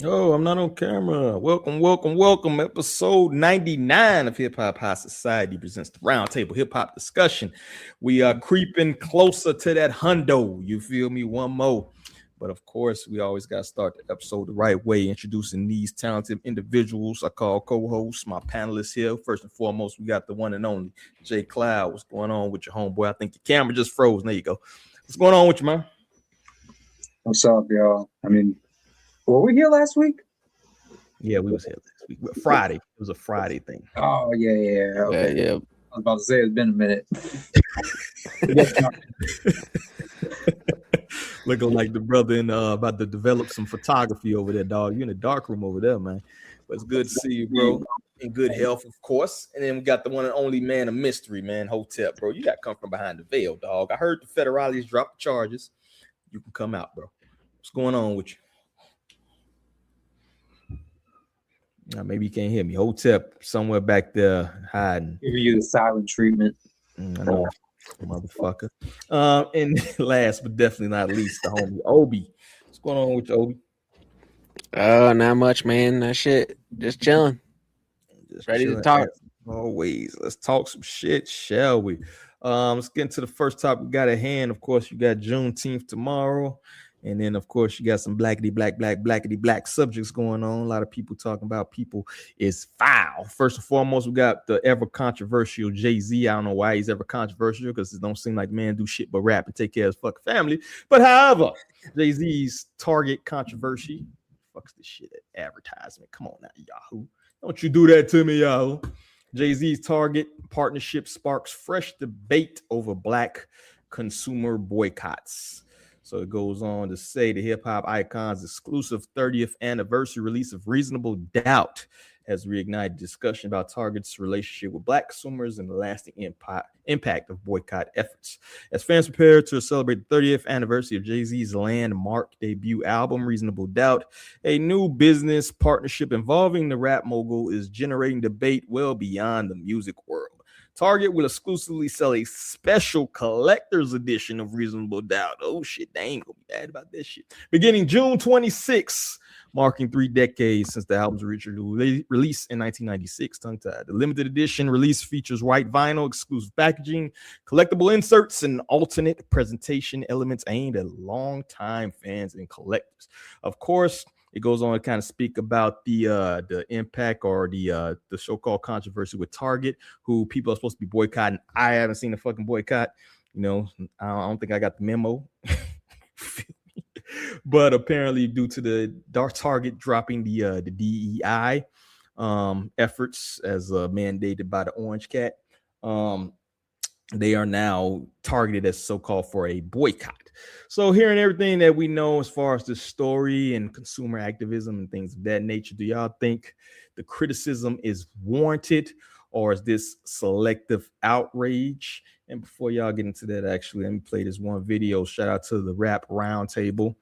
Oh, I'm not on camera. Welcome. Episode 99 of Hip Hop High Society presents the Roundtable Hip Hop Discussion. We are creeping closer to that hundo. You feel me? One more. But of course, we always got to start the episode the right way, introducing these talented individuals I call co-hosts, my panelists here. First and foremost, we got the one and only Jay Cloud. What's going on with your homeboy? I think your camera just froze. There you go. What's going on with you, man? What's up, y'all? Were we here last week? Yeah, we was here last week. Friday. It was a Friday thing. Oh, yeah. Okay. Yeah. I was about to say it's been a minute. Looking like the brother in about to develop some photography over there, dog. You in the dark room over there, man. But it's good to see you, bro. In good health, of course. And then we got the one and only man of mystery, man, Hotep, bro. You got to come from behind the veil, dog. I heard the federales dropped the charges. You can come out, bro. What's going on with you? Now, maybe you can't hear me. Hotep somewhere back there hiding. Give you the silent treatment. I know, motherfucker. And last but definitely not least, the homie Obi. What's going on with you, Obi? Not much, man. That shit. Just chilling. Just ready chilling to talk. Always. Let's talk some shit, shall we? Let's get into the first topic we got at hand. Of course, you got Juneteenth tomorrow. And then, of course, you got some blackity black subjects going on. A lot of people talking about people is foul. First and foremost, we got the ever controversial Jay-Z. I don't know why he's ever controversial because it don't seem like man do shit but rap and take care of his fucking family. But however, Jay-Z's Target controversy. Fucks this shit at advertisement. Come on now, Yahoo. Don't you do that to me, Yahoo. Jay-Z's Target partnership sparks fresh debate over black consumer boycotts. So it goes on to say the hip-hop icon's exclusive 30th anniversary release of Reasonable Doubt has reignited discussion about Target's relationship with black consumers and the lasting impact of boycott efforts. As fans prepare to celebrate the 30th anniversary of Jay-Z's landmark debut album, Reasonable Doubt, a new business partnership involving the rap mogul is generating debate well beyond the music world. Target will exclusively sell a special collector's edition of Reasonable Doubt. Oh, shit, they ain't gonna be mad about this shit. Beginning June 26th, marking 3 decades since the album's original release in 1996, tongue-tied. The limited edition release features white vinyl, exclusive packaging, collectible inserts, and alternate presentation elements aimed at longtime fans and collectors. Of course, it goes on to kind of speak about the impact or the so-called controversy with Target, who people are supposed to be boycotting. I haven't seen a fucking boycott. You know, I don't think I got the memo. But apparently, due to the Target dropping the DEI efforts as mandated by the Orange Cat, they are now targeted as so-called for a boycott. So hearing everything that we know as far as the story and consumer activism and things of that nature, do y'all think the criticism is warranted or is this selective outrage? And before y'all get into that, actually, let me play this one video. Shout out to the Rap Roundtable.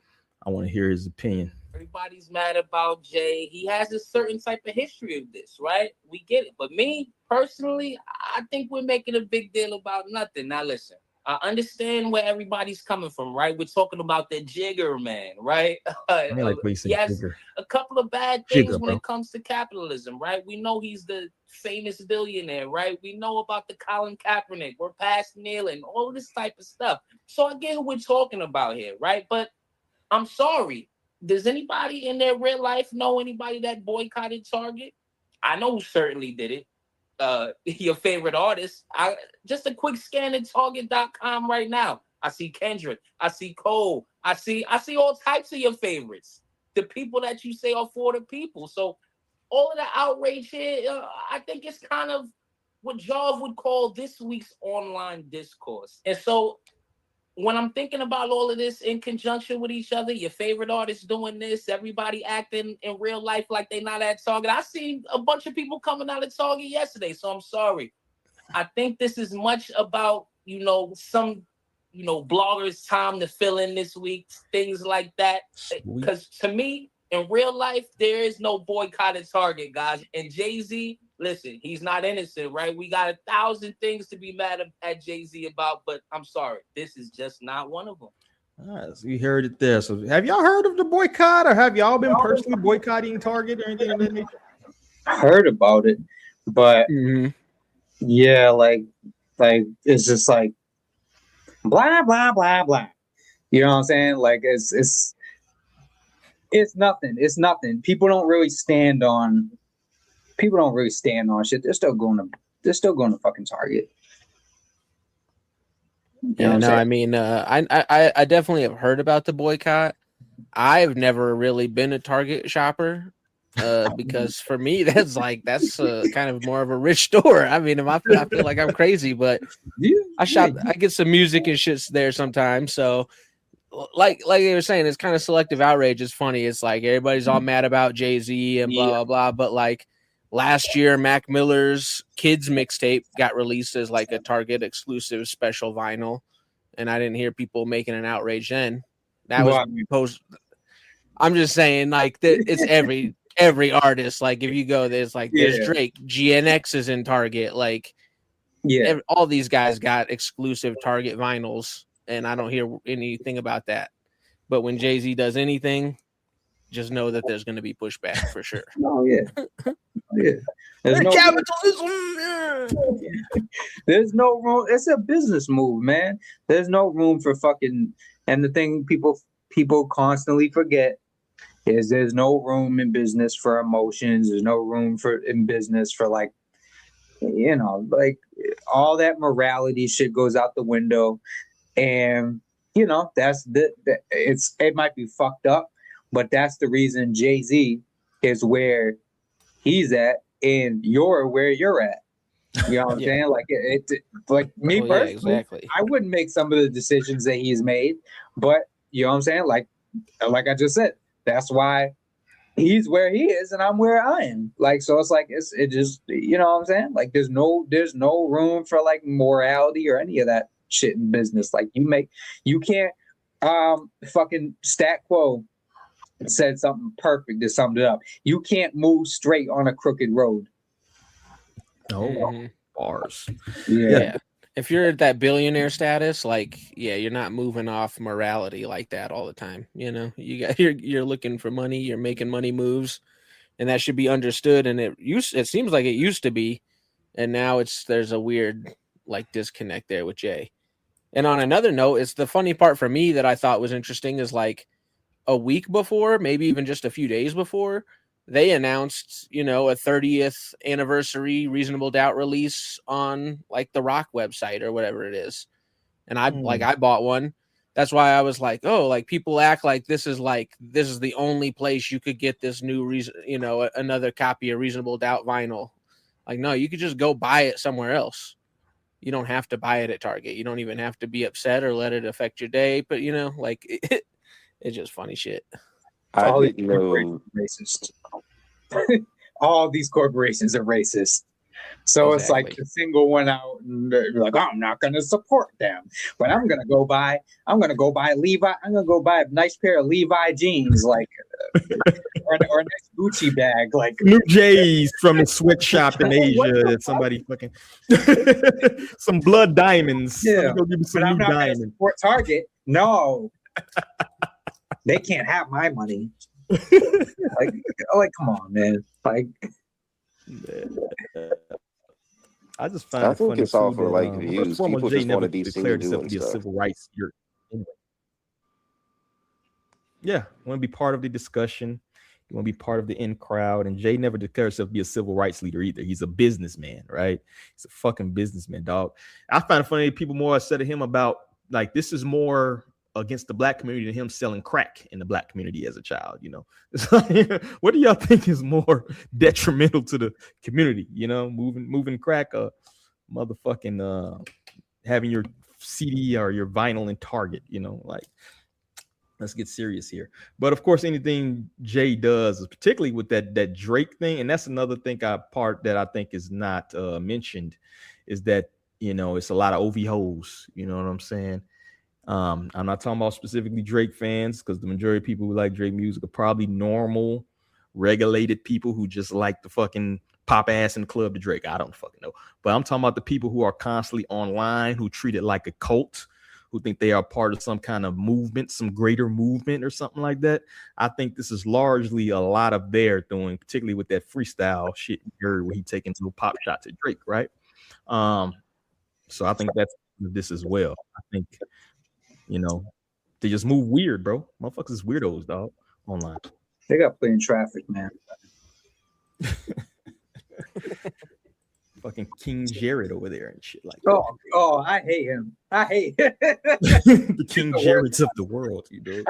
I want to hear his opinion. Everybody's mad about Jay. He has a certain type of history of this, right? We get it. But me, personally, I think we're making a big deal about nothing. Now, listen, I understand where everybody's coming from, right? We're talking about the Jigger man, right? He has a couple of bad things when it comes to capitalism, right? We know he's the famous billionaire, right? We know about the Colin Kaepernick. We're past kneeling, all this type of stuff. So I get who we're talking about here, right? But I'm sorry. Does anybody in their real life know anybody that boycotted Target? I know who certainly did it. Your favorite artist. Just a quick scan at Target.com right now. I see Kendrick. I see Cole. I see all types of your favorites. The people that you say are for the people. So all of the outrage here, I think it's kind of what Jav would call this week's online discourse. And so when I'm thinking about all of this in conjunction with each other, your favorite artists doing this, everybody acting in real life like they're not at Target. I seen a bunch of people coming out of Target yesterday, so I'm sorry. I think this is much about, some, bloggers' time to fill in this week, things like that. Because to me, in real life, there is no boycott at Target, guys. And Jay-Z, listen, he's not innocent, right? We got 1,000 things to be mad at Jay-Z about, but I'm sorry, this is just not one of them. All right, so you heard it there. So have y'all heard of the boycott, or have y'all been personally boycotting Target or anything of that nature? I heard about it, but Mm-hmm. yeah, like it's just like blah blah blah blah. You know what I'm saying? Like it's nothing. It's nothing. People don't really stand on shit. They're still going to fucking Target. You know Yeah, what I'm no, saying? I mean, I definitely have heard about the boycott. I've never really been a Target shopper, because for me, that's kind of more of a rich store. I mean, I feel like I'm crazy, but I get some music and shits there sometimes. So, like they were saying, it's kind of selective outrage. It's funny. It's like everybody's all mad about Jay-Z and blah blah blah, but like last year, Mac Miller's Kids mixtape got released as like a Target exclusive special vinyl, and I didn't hear people making an outrage then. That was post. I'm just saying, like it's every artist. Like if you go, there's Drake, GNX is in Target. Like all these guys got exclusive Target vinyls, and I don't hear anything about that. But when Jay-Z does anything, just know that there's going to be pushback for sure. Oh yeah, yeah. There's no capitalism. There's no room. It's a business move, man. There's no room for fucking. And the thing people constantly forget is there's no room in business for emotions. There's no room in business for like, you know, like all that morality shit goes out the window. And you know, it might be fucked up, but that's the reason Jay-Z is where he's at and you're where you're at. You know what I'm saying? Like like me personally, exactly. I wouldn't make some of the decisions that he's made, but you know what I'm saying? Like I just said, that's why he's where he is and I'm where I am. Like, so it's like it just, you know what I'm saying? Like there's no room for like morality or any of that shit in business. Like you can't fucking Stat Quo said something perfect that summed it up. You can't move straight on a crooked road. Oh, bars. Yeah. If you're at that billionaire status, like, you're not moving off morality like that all the time. You know, you're looking for money, you're making money moves, and that should be understood. And it seems like it used to be, and now there's a weird like disconnect there with Jay. And on another note, it's the funny part for me that I thought was interesting is like a week before, maybe even just a few days before, they announced, a 30th anniversary Reasonable Doubt release on like the Rock website or whatever it is. And I bought one. That's why I was like, oh, like people act like this is the only place you could get this new another copy of Reasonable Doubt vinyl. Like, no, you could just go buy it somewhere else. You don't have to buy it at Target. You don't even have to be upset or let it affect your day. But it's just funny shit. All these corporations are racist. All these corporations are racist. So It's like to single one out and you're like, oh, I'm not going to support them, but I'm going to go buy Levi. I'm going to go buy a nice pair of Levi jeans, like, or a nice Gucci bag, like new J's from the sweatshop in Asia that somebody fucking some blood diamonds. Yeah, go give me some but I'm new not diamonds. going to support Target. No, they can't have my money. like, come on, man. Like, I just find it funny it's all too for that, like views. People Jay just never want to be seen declared himself doing to be a stuff. civil rights leader. Anyway. Yeah, want to be part of the discussion. You want to be part of the in crowd. And Jay never declared himself to be a civil rights leader either. He's a businessman, right? He's a fucking businessman, dog. I find it funny that people more said to him about like this is more against the black community than him selling crack in the black community as a child. It's like, what do y'all think is more detrimental to the community? Moving crack, motherfucking having your CD or your vinyl in Target. Like. Let's get serious here. But of course, anything Jay does, particularly with that Drake thing, and that's another thing part that I think is not mentioned, is that it's a lot of OV hoes. You know what I'm saying? I'm not talking about specifically Drake fans, because the majority of people who like Drake music are probably normal, regulated people who just like the fucking pop ass in the club to Drake. I don't fucking know. But I'm talking about the people who are constantly online, who treat it like a cult, who think they are part of some kind of movement, some greater movement or something like that. I think this is largely a lot of their doing, particularly with that freestyle shit you heard where he taking little pop shots at Drake, right? So I think that's this as well. I think, you know, they just move weird, bro. Motherfuckers is weirdos, dog, online. They got plenty of traffic, man. Fucking King Jared over there and shit like that. Oh, I hate him. I hate the King Jareds of the world, you know.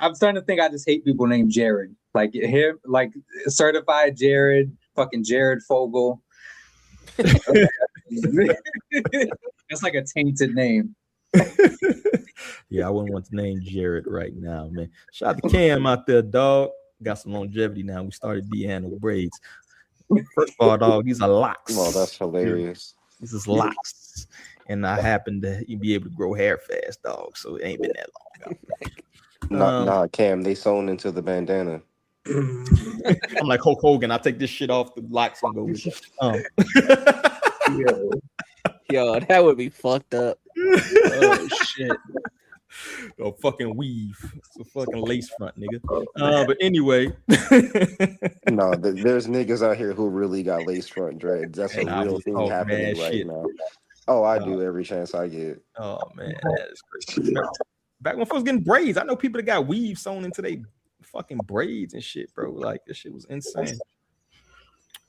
I'm starting to think I just hate people named Jared. Like him, like certified Jared, fucking Jared Fogle. That's like a tainted name. Yeah, I wouldn't want to name Jared right now, man. Shout out to Cam out there, dog. Got some longevity now. We started D-handle braids. First of all, dog, these are locks. Oh, that's hilarious. This is locks. And I happen to be able to grow hair fast, dog. So it ain't been that long. Nah, Cam, they sewn into the bandana. I'm like Hulk Hogan. I'll take this shit off the locks and go with it. Yo, that would be fucked up. Oh shit. Oh, fucking weave. It's a fucking lace front, nigga. But anyway. No, there's niggas out here who really got lace front dreads. That's a real thing happening right now. Oh, I do every chance I get. Oh man, that is crazy. Back when folks getting braids, I know people that got weave sewn into their fucking braids and shit, bro. Like this shit was insane.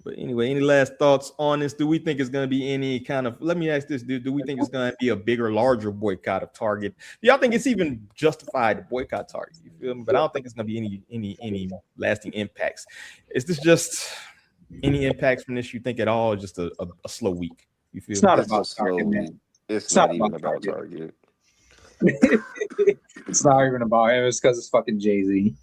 But anyway, any last thoughts on this? Do we think it's going to be any kind of, let me ask this, do we think it's going to be a bigger, larger boycott of Target? Do y'all think it's even justified to boycott Target? You feel me? But I don't think it's going to be any lasting impacts. Is this just any impacts from this you think at all, or just a slow week? You feel it's not it's about Target, man. It's not even about Target. It's not even about him. It's because it's fucking Jay-Z.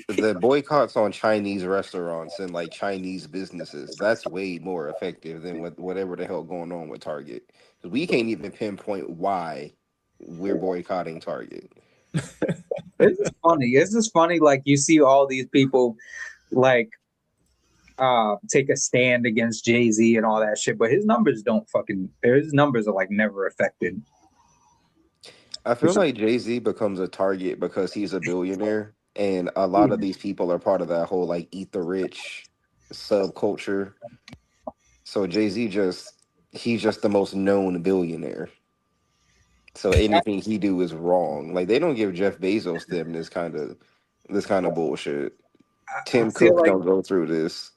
The boycotts on Chinese restaurants and like Chinese businesses, that's way more effective than whatever the hell going on with Target. We can't even pinpoint why we're boycotting Target. It's just funny. It's just funny. Like you see all these people like take a stand against Jay-Z and all that shit, but his numbers are like never affected. I feel like Jay-Z becomes a target because he's a billionaire. And a lot of these people are part of that whole like eat the rich subculture. So Jay-Z he's just the most known billionaire. So anything he do is wrong. Like they don't give Jeff Bezos them this kind of bullshit. Tim Cook don't go through this.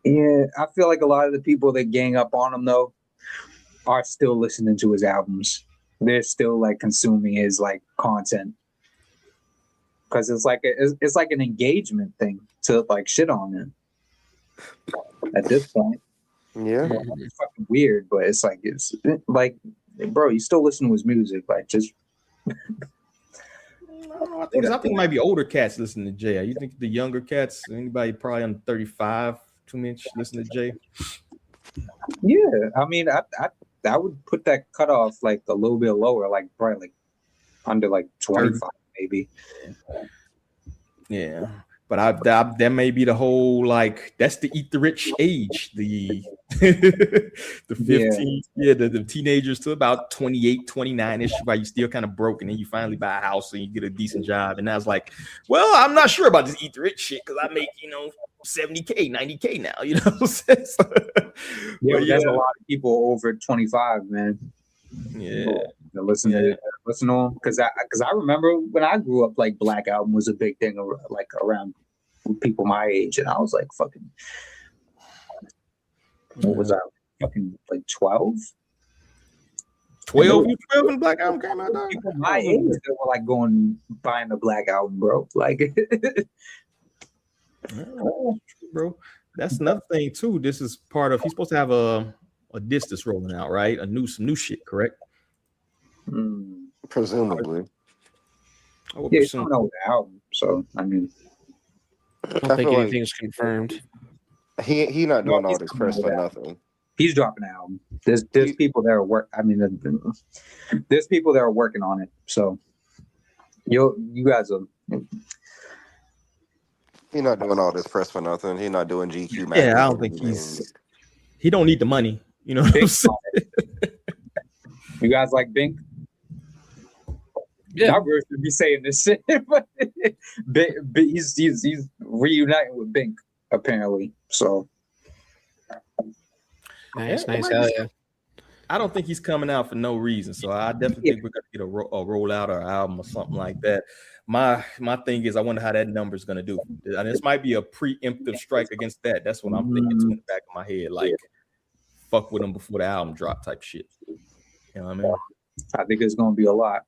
Yeah, I feel like a lot of the people that gang up on him though are still listening to his albums. They're still like consuming his like content. Because it's like an engagement thing to like shit on him at this point. Yeah, it's fucking weird, but it's like bro, you still listen to his music, like just. I think it might be older cats listening to Jay. You think the younger cats, anybody probably under 35, too much listen to Jay? Yeah, I mean, I would put that cutoff like a little bit lower, like probably like under like 25. Maybe. Yeah. But that may be the whole like that's the eat the rich age, the 15, the teenagers to about 28, 29ish, while you still kind of broke, and then you finally buy a house and you get a decent job, and I was like, well, I'm not sure about this eat the rich shit because I make 70K, 90K now, you know. There's a lot of people over 25, man. Yeah. Listen to them because I remember when I grew up, like Black Album was a big thing, like around people my age, and I was like fucking. What was I? Fucking like 12. 12 when Black Album came out. People my age that were like buying the Black Album, bro. Like, bro, that's another thing too. This is part of. He's supposed to have a disc that's rolling out, right? Some new shit, correct? Presumably. Yeah, it's coming out with the album, so I mean, I don't think anything's confirmed. He not doing all this press for nothing. He's dropping an album. There's people that are there's people that are working on it. So you guys are. He's not doing all this press for nothing. He's not doing GQ. Yeah, I don't think he don't need the money. You know what I'm saying? You guys like Bink? Yeah. Y'all should be saying this shit, but he's reuniting with Bink apparently. So Nice. Yeah, Hell yeah. I don't think he's coming out for no reason. So I definitely think we're gonna get a rollout or album or something like that. My thing is, I wonder how that number is gonna do. And this might be a preemptive strike against that. That's what I'm thinking in the back of my head. Like, fuck with him before the album drop type shit. You know what I mean? I think it's gonna be a lot.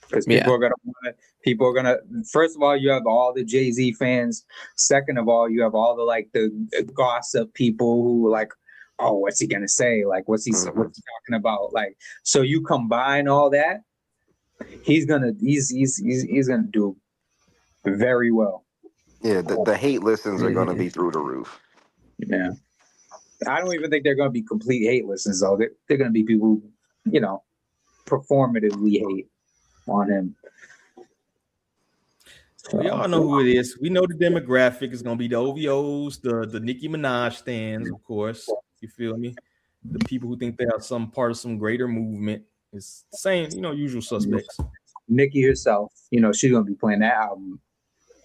Because people are gonna. First of all, you have all the Jay-Z fans. Second of all, you have all the gossip people who like, oh, what's he gonna say? Like, what's he talking about? Like, so you combine all that, he's gonna do very well. Yeah, the hate listens are gonna be through the roof. Yeah, I don't even think they're gonna be complete hate listens though. They're gonna be people who, performatively hate on him. We all know who it is. We know the demographic is going to be the OVOs, the Nicki Minaj stands, of course. You feel me? The people who think they are some part of some greater movement. It's the same, usual suspects. Nicki herself, she's going to be playing that album.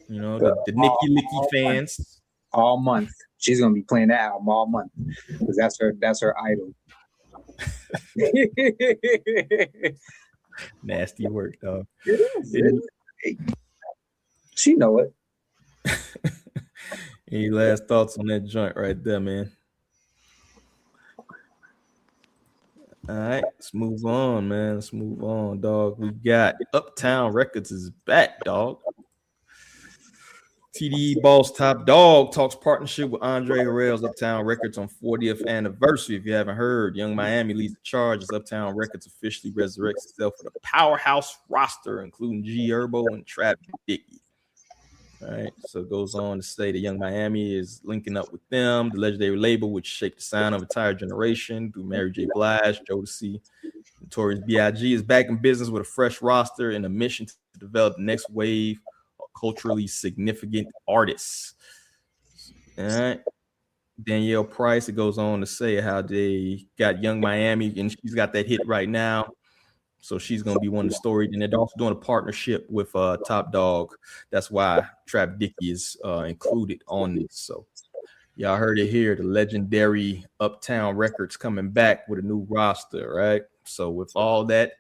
The Nicki Licky fans. All month. She's going to be playing that album all month because that's her idol. Nasty work, dog. She know it. Any last thoughts on that joint right there, man? All right, let's move on, man. Let's move on, dog. We got Uptown Records is back, dog. TDE boss Top Dawg talks partnership with Andre Harrell's Uptown Records on 40th anniversary. If you haven't heard, Young Miami leads the charge as Uptown Records officially resurrects itself with a powerhouse roster, including G Herbo and Trap Dickie. All right, so it goes on to say that Young Miami is linking up with them, the legendary label which shaped the sound of an entire generation through Mary J. Blige, Jodeci, Notorious B.I.G. is back in business with a fresh roster and a mission to develop the next wave of culturally significant artists. All right. Danielle Price, it goes on to say how they got Young Miami, and she's got that hit right now. So she's going to be one of the stories. And they're also doing a partnership with Top Dawg. That's why Trap Dickie is included on this. So y'all heard it here. The legendary Uptown Records coming back with a new roster, right? So with all that,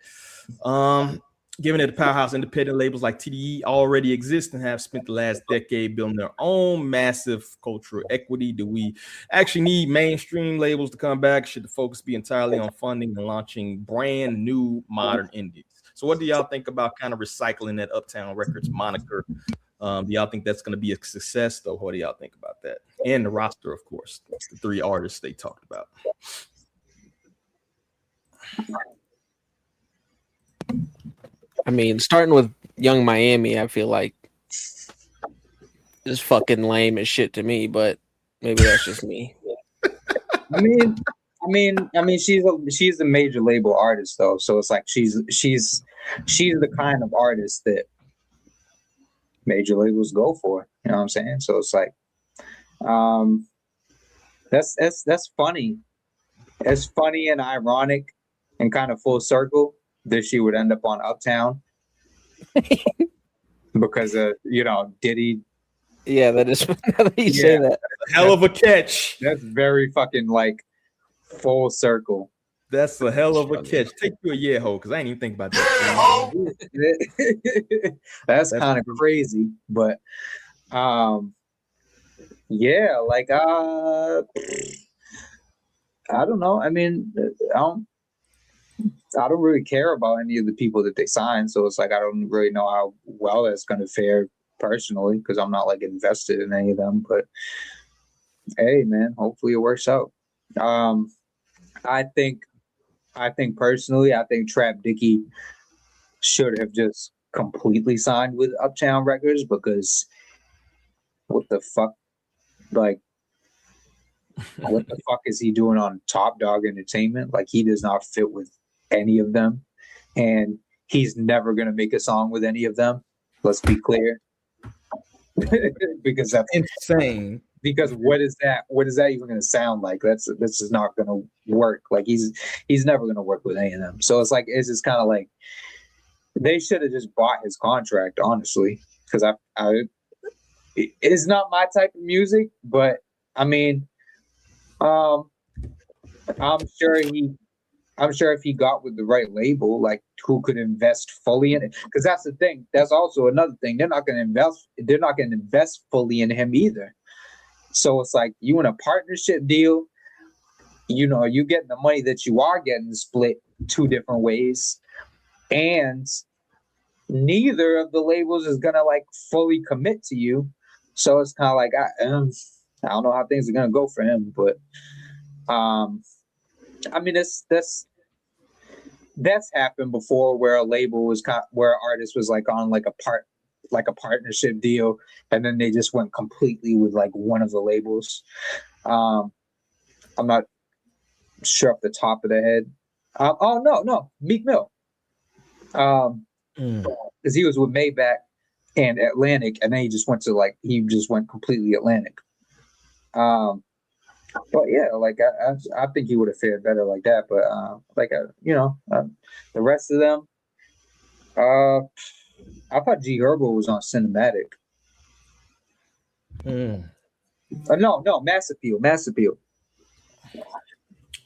given that the powerhouse independent labels like TDE already exist and have spent the last decade building their own massive cultural equity, do we actually need mainstream labels to come back? Should the focus be entirely on funding and launching brand new modern indies? So what do y'all think about kind of recycling that Uptown Records moniker? Do y'all think that's going to be a success, though? What do y'all think about that? And the roster, of course, the three artists they talked about. I mean, starting with Young Miami, I feel like is fucking lame as shit to me, but maybe that's just me. I mean, she's a major label artist though, so it's like she's the kind of artist that major labels go for. You know what I'm saying? So it's like, that's funny. It's funny and ironic and kind of full circle that she would end up on Uptown because of Diddy. Yeah, that is. Now that you say that, Hell of a catch. That's very fucking like full circle. That's a hell of a catch. Take you a year, ho, because I ain't even think about that. That's kind of crazy, but yeah, like I don't know. I mean, I don't really care about any of the people that they signed, so it's like I don't really know how well that's going to fare personally because I'm not like invested in any of them. But hey, man, hopefully it works out. I think personally, I think Trap Dickie should have just completely signed with Uptown Records because what the fuck, like. What the fuck is he doing on Top Dawg Entertainment? Like, he does not fit with any of them. And he's never going to make a song with any of them. Let's be clear. Because that's insane. because what is that? What is that even going to sound like? That's just not going to work. Like he's never going to work with any of them. So it's just kind of like they should have just bought his contract, honestly, because it's not my type of music, but I mean, I'm sure if he got with the right label, like who could invest fully in it, because that's the thing. That's also another thing. They're not going to invest. They're not going to invest fully in him either. So it's like you in a partnership deal. You know, you getting the money that you are getting split two different ways, and neither of the labels is gonna like fully commit to you. So it's kind of like I don't know how things are gonna go for him, but I mean that's happened before where a label was where an artist was like on like a partnership deal, and then they just went completely with like one of the labels. I'm not sure off the top of the head. Oh no, Meek Mill. Because he was with Maybach and Atlantic, and then he just went completely Atlantic. But yeah, like I think he would have fared better like that. But the rest of them, I thought G Herbo was on Cinematic. No, Mass Appeal.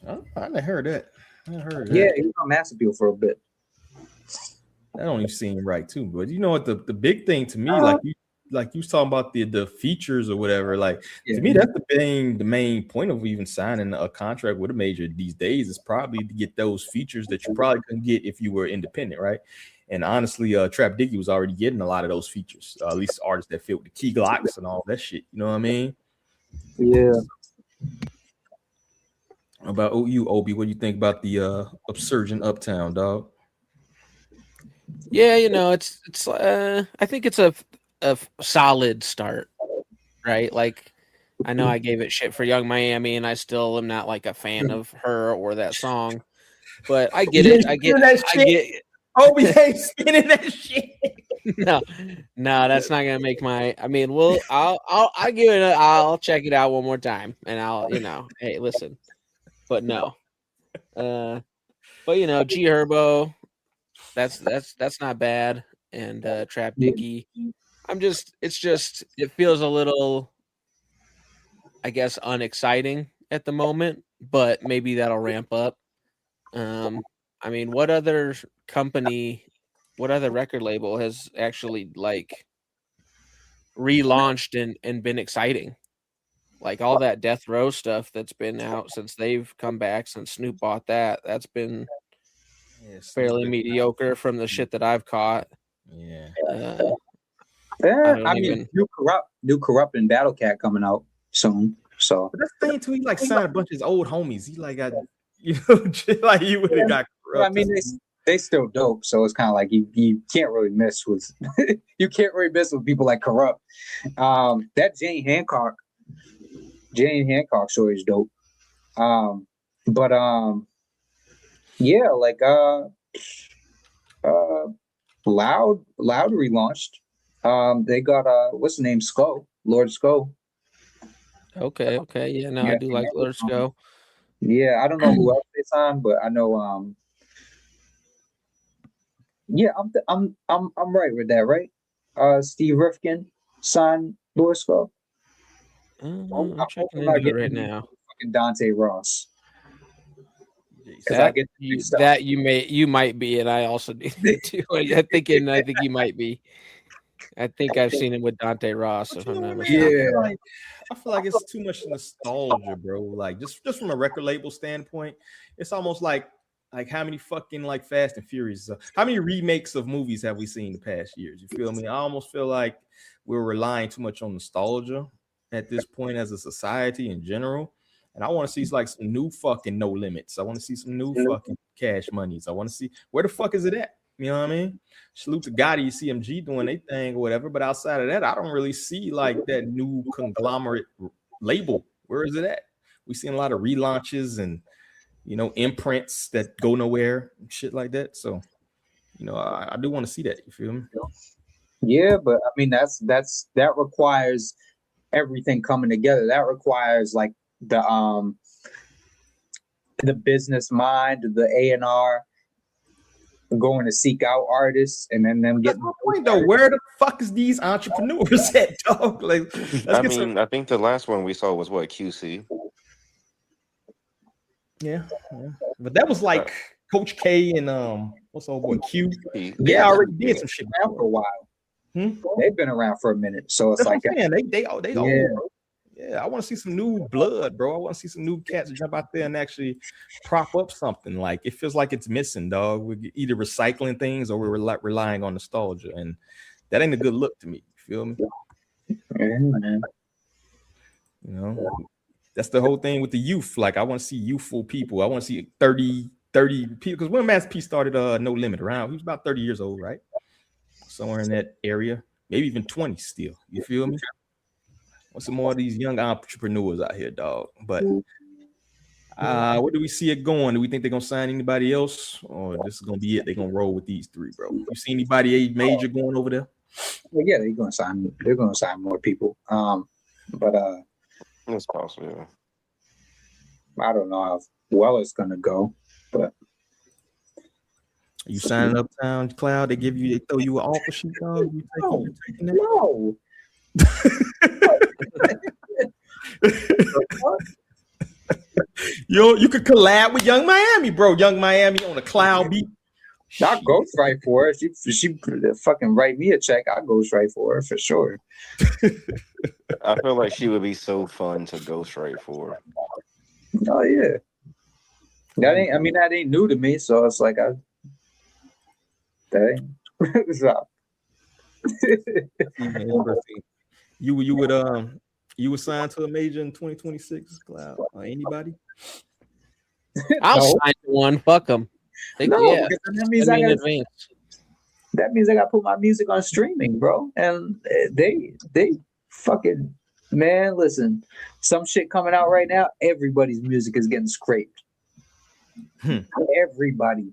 Oh, I never heard that. Yeah, he was on Mass Appeal for a bit. That don't even seem right too. But you know what? The big thing to me, like you was talking about the features or whatever. Like to me, that's the main point of even signing a contract with a major these days is probably to get those features that you probably couldn't get if you were independent, right? And honestly, Trap Dicky was already getting a lot of those features. At least artists that fit with the key glocks and all that shit. You know what I mean? Yeah. About you, Obi, what do you think about the upsurgent Uptown, dog? Yeah, you know, it's I think it's a solid start, right? Like I know I gave it shit for Young Miami, and I still am not like a fan of her or that song, but I get it. I get Obi ain't spinning that shit. no, that's not gonna make my. I mean, I'll give it. I'll check it out one more time, and I'll, hey, listen, but no, but G Herbo, that's not bad, and Trap Dicky. It feels a little, I guess, unexciting at the moment, but maybe that'll ramp up. I mean, what other record label has actually like relaunched and been exciting? Like all that Death Row stuff that's been out since they've come back, since Snoop bought that's been fairly mediocre from the shit that I've caught. Yeah. I mean, new corrupt and Battle Cat coming out soon. So but that's the thing too. He like signed a bunch of his old homies. He like got like he would have got corrupt. I mean, they still dope. So it's kind of like you can't really mess with people like Corrupt. That Jane Hancock story is dope. Yeah, like Loud relaunched. They got what's the name? Lord Sko. Okay, yeah, no, I do like Lord Sko. Yeah, I don't know who else they signed, but I know. Yeah, I'm right with that, right? Steve Rifkin signed Lord Sko. I'm checking into it right now. Fucking Dante Ross. You might be, and I also do too. I think you might be. I think I've seen him with Dante Ross. If I'm not mistaken. Yeah, I feel like it's too much nostalgia, bro. Like just from a record label standpoint, it's almost like how many fucking like Fast and Furious, how many remakes of movies have we seen the past years? You feel me? I almost feel like we're relying too much on nostalgia at this point as a society in general. And I want to see like some new fucking No Limits. I want to see some new fucking Cash Monies. I want to see where the fuck is it at? You know what I mean? Salute to Gotti, CMG doing their thing or whatever. But outside of that, I don't really see like that new conglomerate label. Where is it at? We've seen a lot of relaunches and imprints that go nowhere, shit like that. So, I do want to see that. You feel me? Yeah, but I mean that requires everything coming together. That requires like the business mind, the A&R, going to seek out artists, and then them That's getting. my point, though. Where the fuck is these entrepreneurs at, dog? Like, I mean, I think the last one we saw was what, QC? Yeah. But that was like Coach K and what's old boy Q. They Yeah, already did some shit around for a while. Hmm? They've been around for a minute, so it's That's like what I'm saying. They old, Yeah. bro. Yeah, I want to see some new blood, bro. I want to see some new cats jump out there and actually prop up something. Like, it feels like it's missing, dog. We're either recycling things or we're relying on nostalgia, and that ain't a good look to me. You feel me? Yeah, man. You know, that's the whole thing with the youth. Like, I want to see youthful people. I want to see 30 people. Because when Master P started No Limit around, he was about 30 years old, right? Somewhere in that area. Maybe even 20 still. You feel me? Want some more of these young entrepreneurs out here, dog. But where do we see it going? Do we think they're gonna sign anybody else, or this is gonna be it? They're gonna roll with these three, bro. You see anybody major going over there? Well, yeah, they're gonna sign more people. But It's possible. Yeah. I don't know how well it's gonna go. But you signing Uptown Cloud? They throw you an offer sheet, dog. You taking that? No. You could collab with Young Miami, bro. Young Miami on a cloud beat. I'll ghostwrite for her. She fucking write me a check. I'll ghostwrite for her for sure. I feel like she would be so fun to ghostwrite for. Oh yeah. That ain't new to me, so it's like that ain't so. You would sign to a major in 2026, Cloud? Or anybody? I'll sign to one. Fuck them. No, that means I got to put my music on streaming, bro. And they fucking, man, listen, some shit coming out right now, everybody's music is getting scraped. Everybody.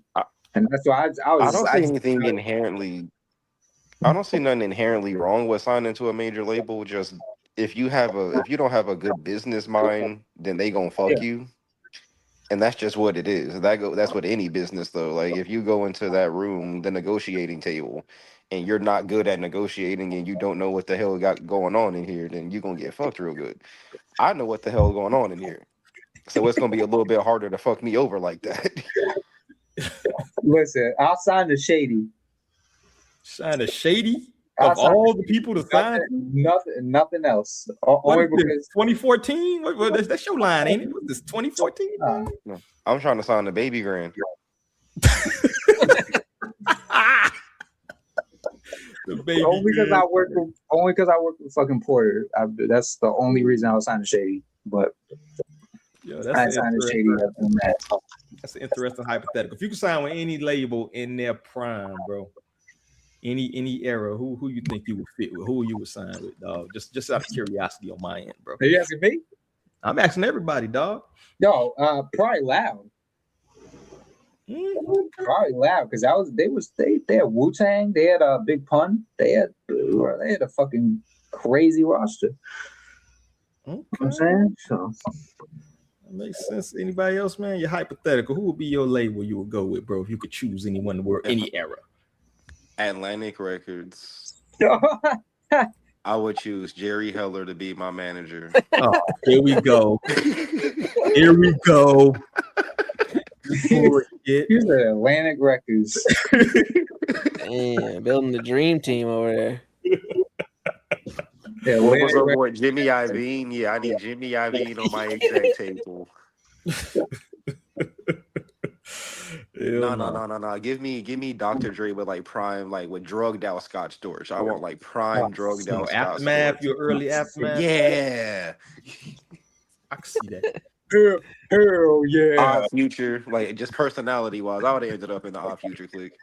And that's why I don't see anything inherently. I don't see nothing inherently wrong with signing to a major label. Just if you don't have a good business mind, then they gonna fuck you. And that's just what it is. That's what any business though. Like if you go into that room, the negotiating table, and you're not good at negotiating and you don't know what the hell got going on in here, then you're gonna get fucked real good. I know what the hell going on in here. So it's gonna be a little bit harder to fuck me over like that. Listen, I'll sign the Shady. Sign a Shady? Of all the people to sign? Nothing else. Only because 2014? That's your line, ain't it? What's this, 2014? No, I'm trying to sign the Baby Grand. Only because I work with fucking Porter. That's the only reason I was signing Shady. But I signed the Shady other than that. That's an interesting hypothetical. If you could sign with any label in their prime, bro, any era, who you think you would fit with? Who you would sign with, dog? Just out of curiosity on my end, bro. Are you asking me? I'm asking everybody, dog. Yo, probably Loud. Probably Loud, because they had Wu-Tang, they had Big Pun, they had a fucking crazy roster. Okay. You know what I'm saying? So that makes sense. Anybody else, man? You're hypothetical. Who would be your label you would go with, bro, if you could choose anyone in the world, any era? Atlantic Records. I would choose Jerry Heller to be my manager. Oh, here we go. Here we go. Here's the Atlantic Records. Damn, building the dream team over there. Yeah, what's up, boy? Jimmy Iovine. Yeah, I need Jimmy Iovine on my exact table. No. Give me Dr. Dre with like prime, like with drugged out Scott Storch. I want like prime drugged out Scott Aftermath, Storch. your early Aftermath. Yeah, I can see that. Hell yeah. Odd Future, like just personality wise, I would have ended up in the Odd Future clique.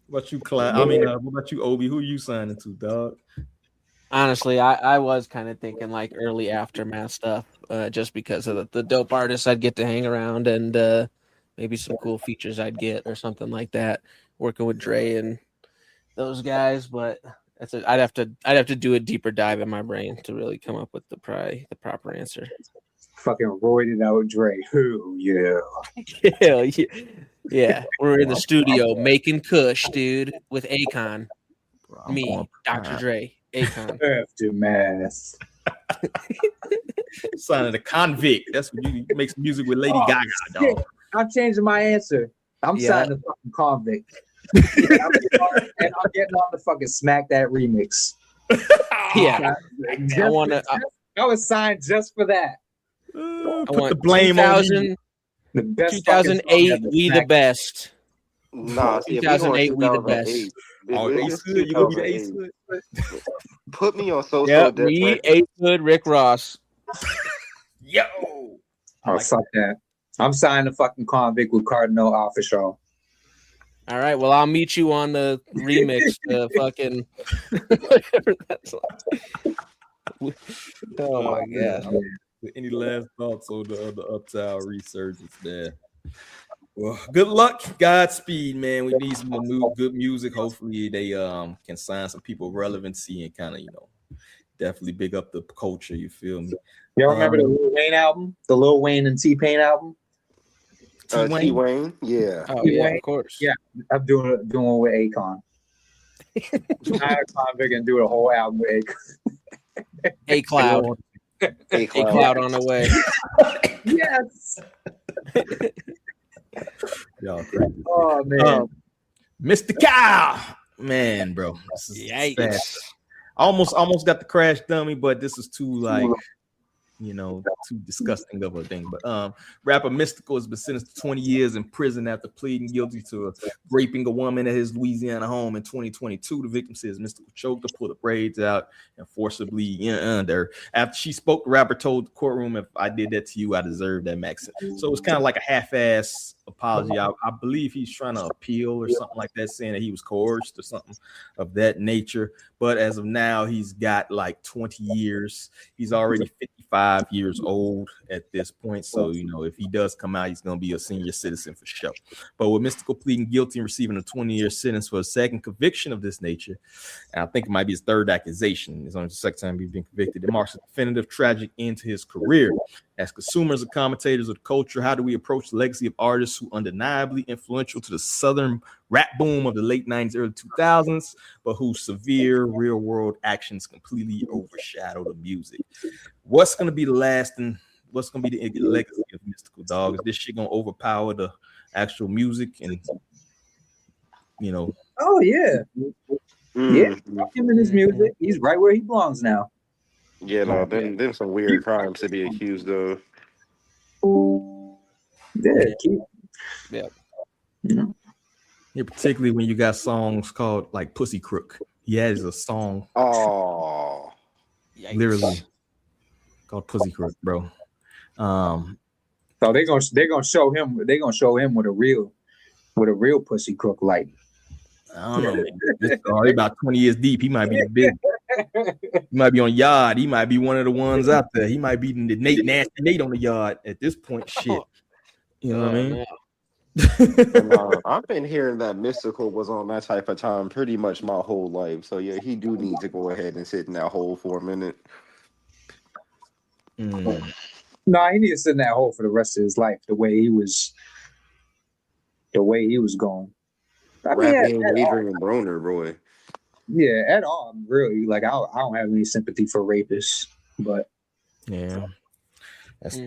What about you, Clyde? I mean, what about you, Obi? Who you signing to, dog? Honestly, I was kind of thinking like early Aftermath stuff, just because of the dope artists I'd get to hang around and maybe some cool features I'd get or something like that, working with Dre and those guys. But I'd have to do a deeper dive in my brain to really come up with the proper answer. Fucking roided out Dre. Who? Yeah. Yeah. We're in the studio making Kush, dude, with Akon. Bro, I'm Me, going Dr. Dre, Akon. Aftermath. signing the convict. That's what you make some music with Lady Gaga, shit. dog. I'm changing my answer. I'm Yeah. signing the fucking convict. and I'm getting on the fucking Smack That remix. Yeah. I was signed just for that. Put the blame on you. The best 2008, we the best. Nah, see, if we going 2008, we the 2008, best. Oh, this Ace is Hood, you gonna be the Ace 2008. Hood? Put me on so Yep, death me, record. Ace Hood, Rick Ross. Yo. Oh, fuck that. I'm signing the fucking convict with Cardinal Alpha Show. All right, well, I'll meet you on the remix. Fucking whatever that's like. Oh my god! Any last thoughts on the Uptown resurgence there? Well, good luck, Godspeed, man. We need some more good music. Hopefully, they can sign some people of relevancy and kind of definitely big up the culture. You feel me? Y'all remember the Lil Wayne album? The Lil Wayne and T-Pain album? T-Wayne, yeah. Oh yeah, of course. Yeah, I'm doing one with Akon. I'm convict and do the whole album with Akon. A Cloud on the way. Yes. Y'all crazy. Oh man. Mystikal, man, bro. This is Yikes. fast. Almost got the crash dummy, but this is too too disgusting of a thing. But rapper Mystikal has been sentenced to 20 years in prison after pleading guilty to raping a woman at his Louisiana home in 2022. The victim says Mystikal choked her, pulled the braids out, and forcibly there. After she spoke, the rapper told the courtroom, "If I did that to you, I deserve that max." So it's kind of like a half-ass apology. I believe he's trying to appeal or something like that, saying that he was coerced or something of that nature. But as of now, he's got like 20 years. He's already 55 years old at this point. So, if he does come out, he's going to be a senior citizen for sure. But with Mystikal pleading guilty and receiving a 20-year sentence for a second conviction of this nature, and I think it might be his third accusation. It's only the second time he's been convicted. It marks a definitive tragic end to his career. As consumers and commentators of the culture, how do we approach the legacy of artists who undeniably influential to the Southern rap boom of the late 90s, early 2000s, but whose severe real-world actions completely overshadow the music? What's going to be the last and what's going to be the legacy of Mystikal, dog? Is this shit going to overpower the actual music and, Oh, yeah. Yeah, him and his music. He's right where he belongs now. Yeah, no, then some weird crimes to be accused of. Yeah. Yeah, particularly when you got songs called like Pussy Crook. He has a song. Oh, literally called Pussy Crook, bro. So they're gonna show him what a real pussy crook like. I don't know, man. This already about 20 years deep. He might be the big. He might be on Yard. He might be one of the ones out there. He might be the nasty Nate on the Yard at this point. Shit, you know what I mean? and, I've been hearing that Mystikal was on that type of time pretty much my whole life. So yeah, he do need to go ahead and sit in that hole for a minute. No, he needs to sit in that hole for the rest of his life. The way he was going. Rapping Adrian Broner, boy. Yeah, at all. Really, like I don't have any sympathy for rapists, but yeah, that's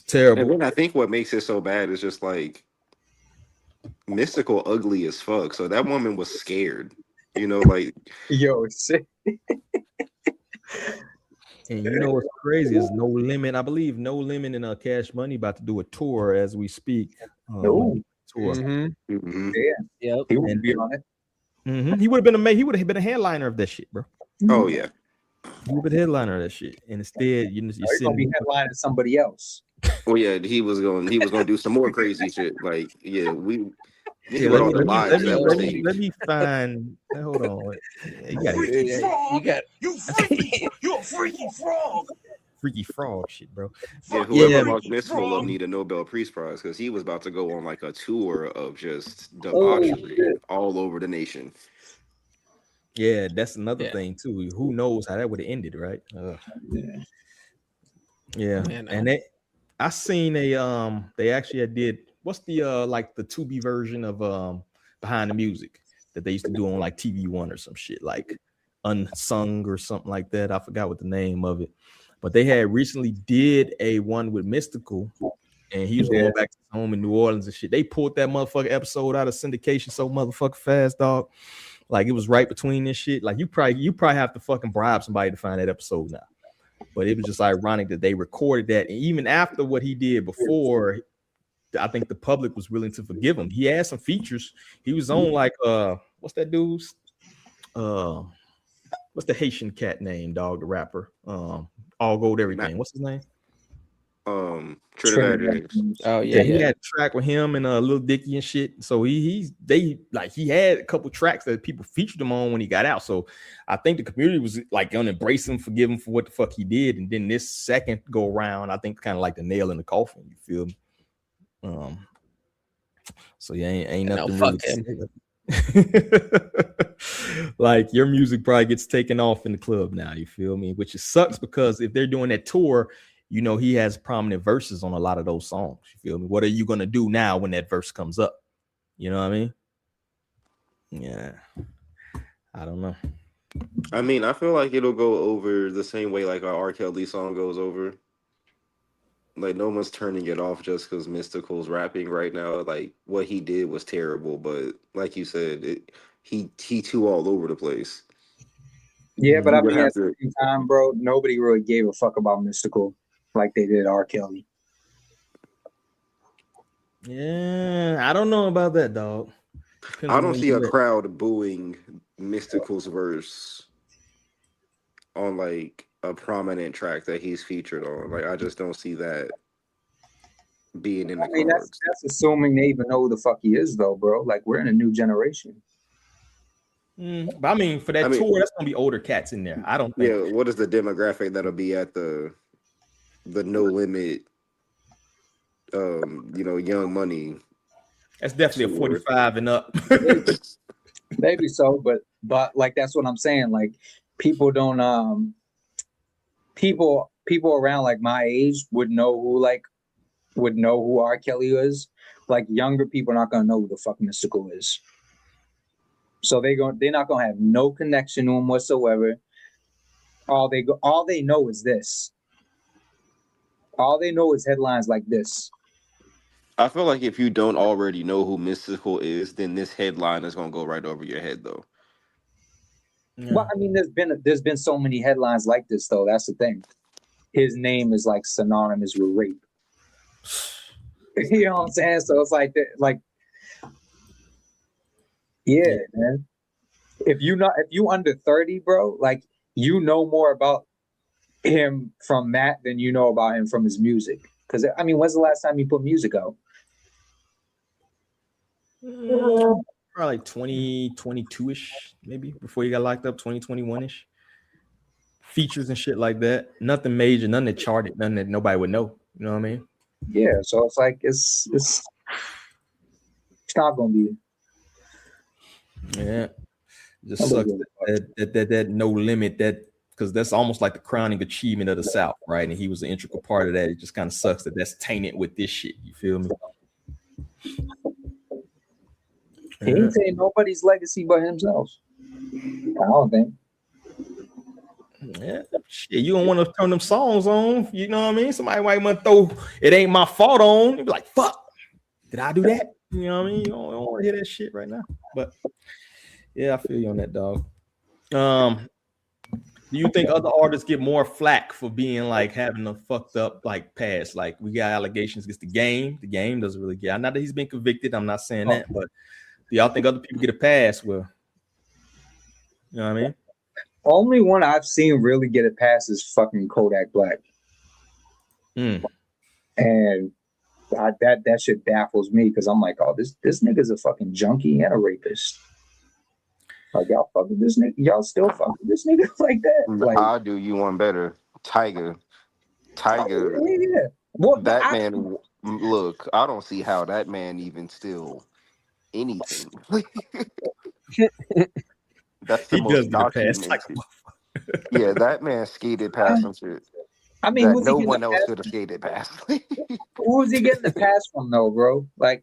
terrible. And then I think what makes it so bad is just like Mystikal ugly as fuck. So that woman was scared, like yo, shit. And you know what's crazy is No Limit. I believe No Limit and Cash Money about to do a tour as we speak. Tour. Mm-hmm. Yeah, he would be on it. He would have been he would have been a headliner of that shit, bro. Oh yeah, he would have been a headliner of that shit. And instead, you're gonna be headlining somebody else. Well, yeah, he was going to do some more crazy shit. Like, yeah, let me find. Hold on. You're a freaky frog. Freaky frog shit, bro. Yeah, whoever Mark Mystikal will need a Nobel Peace Prize because he was about to go on like a tour of just debauchery all over the nation. Yeah, that's another Yeah. thing too. Who knows how that would have ended, right? Yeah. Yeah, Man, and I seen they actually did what's the like the Tubi version of Behind the Music that they used to do on like TV1 or some shit like Unsung or something like that. I forgot what the name of it, but they had recently did a one with Mystical, and he was going back to his home in New Orleans and shit. They pulled that motherfucker episode out of syndication so motherfucking fast, dog. Like it was right between this shit. Like you probably have to fucking bribe somebody to find that episode now. But it was just ironic that they recorded that. And even after what he did before, I think the public was willing to forgive him. He had some features. He was on like what's that dude's what's the Haitian cat name, dog, the rapper? All Gold Everything. What's his name? Trinidad. oh yeah, He had a track with him and Lil Dicky and shit. So he had a couple tracks that people featured him on when he got out. So I think the community was like gonna embrace him, forgive him for what the fuck he did. And then this second go around, I think kind of like the nail in the coffin. You feel me? So yeah, ain't nothing really. Like your music probably gets taken off in the club now. You feel me? Which sucks because if they're doing that tour, you know, he has prominent verses on a lot of those songs. You feel me? What are you going to do now when that verse comes up? You know what I mean? Yeah. I don't know. I mean, I feel like it'll go over the same way like our R. Kelly song goes over. Like, no one's turning it off just because Mystical's rapping right now. Like, what he did was terrible, but like you said, he too all over the place. Yeah, but You I would mean, have at the same time, bro, nobody really gave a fuck about Mystical like they did R. Kelly. Yeah, I don't know about that, dog. Depends I on don't where see you a at. crowd booing Mystical's verse on like a prominent track that he's featured on. Like, I just don't see that being in the I mean, cards. that's assuming they even know who the fuck he is, though, bro. Like, we're in a new generation. But I mean, for that tour, that's gonna be older cats in there. I don't think. Yeah, what is the demographic that'll be at the No Limit? Young Money. That's definitely a 45 and up. Maybe so, but like that's what I'm saying. Like people don't people around like my age would know who R. Kelly is. Like younger people are not gonna know who the fuck Mystical is. So they're not gonna have no connection to him whatsoever. All they know is this. All they know is headlines like this. I feel like if you don't already know who Mystical is, then this headline is gonna go right over your head, though. Yeah. Well, I mean, there's been so many headlines like this, though. That's the thing. His name is like synonymous with rape. You know what I'm saying? So it's like, yeah, man. If you under 30, bro, like you know more about him from that than you know about him from his music. Because I mean, when's the last time he put music out? Probably 2022-ish, maybe before he got locked up, 2021-ish. Features and shit like that. Nothing major, nothing that charted, nothing that nobody would know. You know what I mean? Yeah, so it's like it's not gonna be. Yeah. Just sucks that no limit, that because that's almost like the crowning achievement of the South, right? And he was an integral part of that. It just kind of sucks that that's tainted with this shit. You feel me? He ain't saying nobody's legacy but himself. I don't think. Yeah, shit, you don't want to turn them songs on. You know what I mean? Somebody might want to throw "It Ain't My Fault" on. You'd be like, "Fuck, did I do that?" You know what I mean? You don't want to hear that shit right now. But yeah, I feel you on that, dog. Do you think other artists get more flack for being like having a fucked up like past? Like we got allegations against the game. The game doesn't really get. Not that he's been convicted. I'm not saying that, but do y'all think other people get a pass? Well, you know what I mean? Only one I've seen really get it past is fucking Kodak Black. And that shit baffles me because I'm like, oh, this nigga's a fucking junkie and a rapist. Like y'all fucking this nigga, y'all still fucking this nigga like that? Like I'll do you one better. Tiger. Yeah. Well, that man. Look, I don't see how that man even still anything. That's the He most does get a pass. Like, documented. Yeah, that man skated past some shit I mean, that who's he no getting one the else pass? could have skated past. Who is he getting the pass from though, bro? Like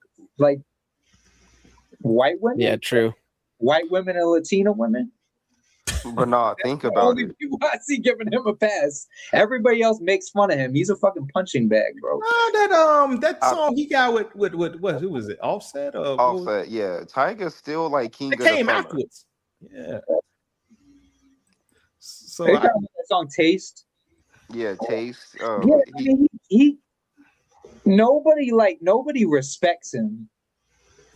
white women? Yeah, true. White women and Latina women? But nah, think The about only it. people I see giving him a pass. Everybody else makes fun of him. He's a fucking punching bag, bro. that song he got with what? Who was it? Offset or what was Offset, yeah. Tiger's still like king it? of the Came summer. afterwards. Yeah. So Are you talking about that song Taste? Yeah, Taste. Yeah, I mean, he nobody respects him.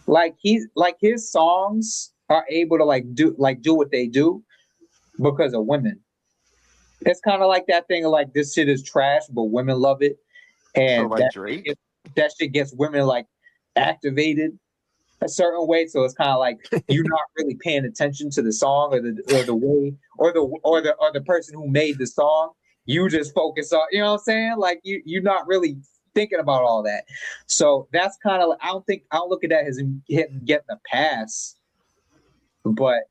Like his songs are able to do what they do because of women. It's kind of like that thing of like, this shit is trash, but women love it, and like Drake? that shit gets women like activated a certain way. So it's kind of like you're not really paying attention to the song or the way or the person who made the song. You just focus on, you know what I'm saying? Like you're not really thinking about all that. So that's kind of, I don't look at that as him getting a pass, but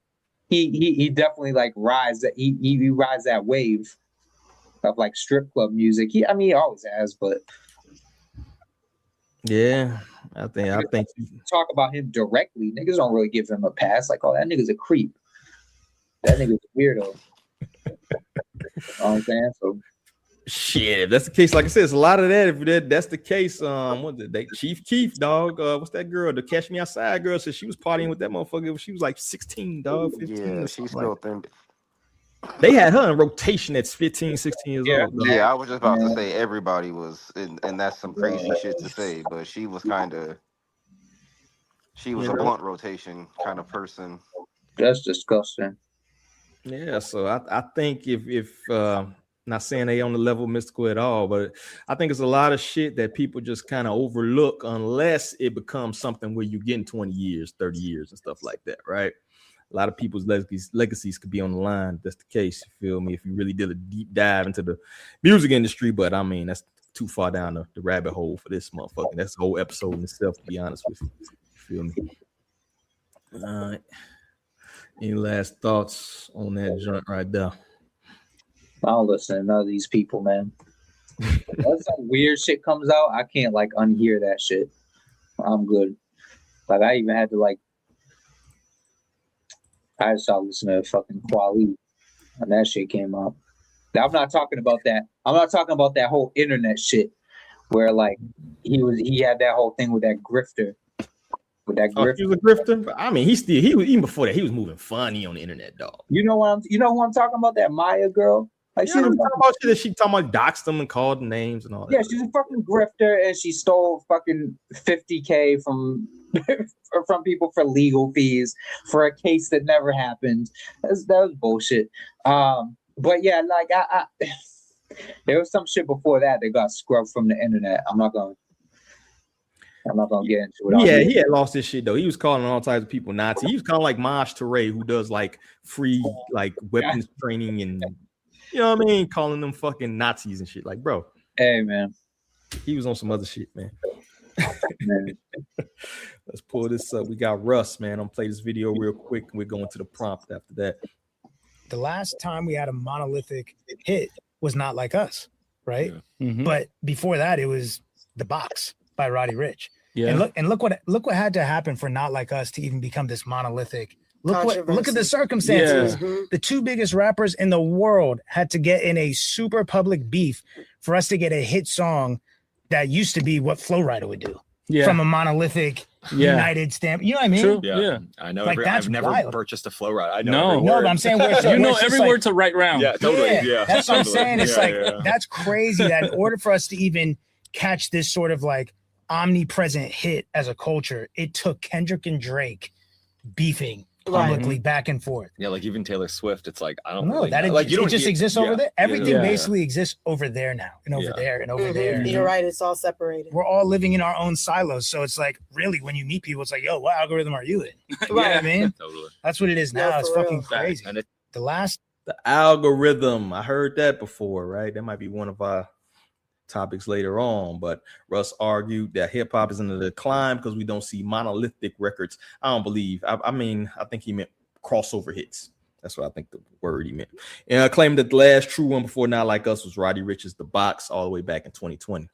he definitely like rides that wave of like strip club music. He always has, but yeah, I think talk about him directly, niggas don't really give him a pass. Like, oh, that nigga's a creep. That nigga's a weirdo. You know what I'm saying? So shit, if that's the case, like I said, it's a lot of that. If that's the case, what did they Chief Keef, dog? What's that girl? The Catch Me Outside girl said she was partying with that motherfucker when she was like 16, dog, 15. Yeah, she's still thin. They had her in rotation at 15, 16 years old. Dog. Yeah, I was just about to say everybody was, and that's some crazy shit to say, but she was a blunt rotation kind of person. That's disgusting. Yeah, so I think if not saying they on the level of Mystikal at all, but I think it's a lot of shit that people just kind of overlook unless it becomes something where you're getting 20 years, 30 years and stuff like that, right? A lot of people's legacies could be on the line. That's the case, you feel me? If you really did a deep dive into the music industry, but I mean, that's too far down the rabbit hole for this motherfucker. That's a whole episode in itself, to be honest with you. You feel me? All right. Any last thoughts on that joint right there? I don't listen to none of these people, man. Once some weird shit comes out, I can't like unhear that shit. I'm good. Like I even had to I just started listening to fucking Quali when that shit came out. Now, I'm not talking about that. I'm not talking about that whole internet shit where like he had that whole thing with that grifter. With that grifter. He was a grifter. I mean, he was even before that. He was moving funny on the internet, dog. You know who I'm talking about? That Maya girl. Like she talking about shit that she talking about doxed them and called names and all that. Yeah, she's a fucking grifter, and she stole fucking $50K from people for legal fees for a case that never happened. That was bullshit. But yeah, like I there was some shit before that got scrubbed from the internet. I'm not gonna get into it. Yeah, he had lost his shit though. He was calling all types of people Nazi. He was kind of like Maj Toure, who does like free like weapons training and you know what I mean, calling them fucking Nazis and shit. Like, bro, hey man, he was on some other shit, man. Let's pull this up. We got Russ, man. I'm gonna play this video real quick. We're going to the prompt after that. The last time we had a monolithic hit was Not Like Us, right? Yeah. Mm-hmm. But before that, it was The Box by Roddy Ricch. Yeah. And look what had to happen for Not Like Us to even become this monolithic. Look at the circumstances. Yeah. The two biggest rappers in the world had to get in a super public beef for us to get a hit song that used to be what Flow Rider would do. Yeah. From a monolithic united stamp. You know what I mean? True. Yeah. I know. Like, I've never wild. purchased a Flow Rider. I know. No. every No, word. but I'm saying You know every word to right round. Yeah, totally. Yeah. That's what I'm totally. saying. It's Yeah, that's crazy that in order for us to even catch this sort of like omnipresent hit as a culture, it took Kendrick and Drake beefing publicly back and forth. Yeah, like even Taylor Swift, it's like I don't know really that know. Like you it don't just exists over there. Everything basically exists over there now, and over there, and over there. You're right. It's all separated. We're all living in our own silos, so it's like really when you meet people, it's like, yo, what algorithm are you in? You know what I mean? Totally. That's what it is now. Yeah, It's for fucking real. crazy. And The algorithm. I heard that before, right? That might be one of our topics later on, but Russ argued that hip-hop is in a decline because we don't see monolithic records. I don't believe. I mean, I think he meant crossover hits. That's what I think the word he meant. And I claimed that the last true one before Not Like Us was Roddy Ricch's The Box all the way back in 2020.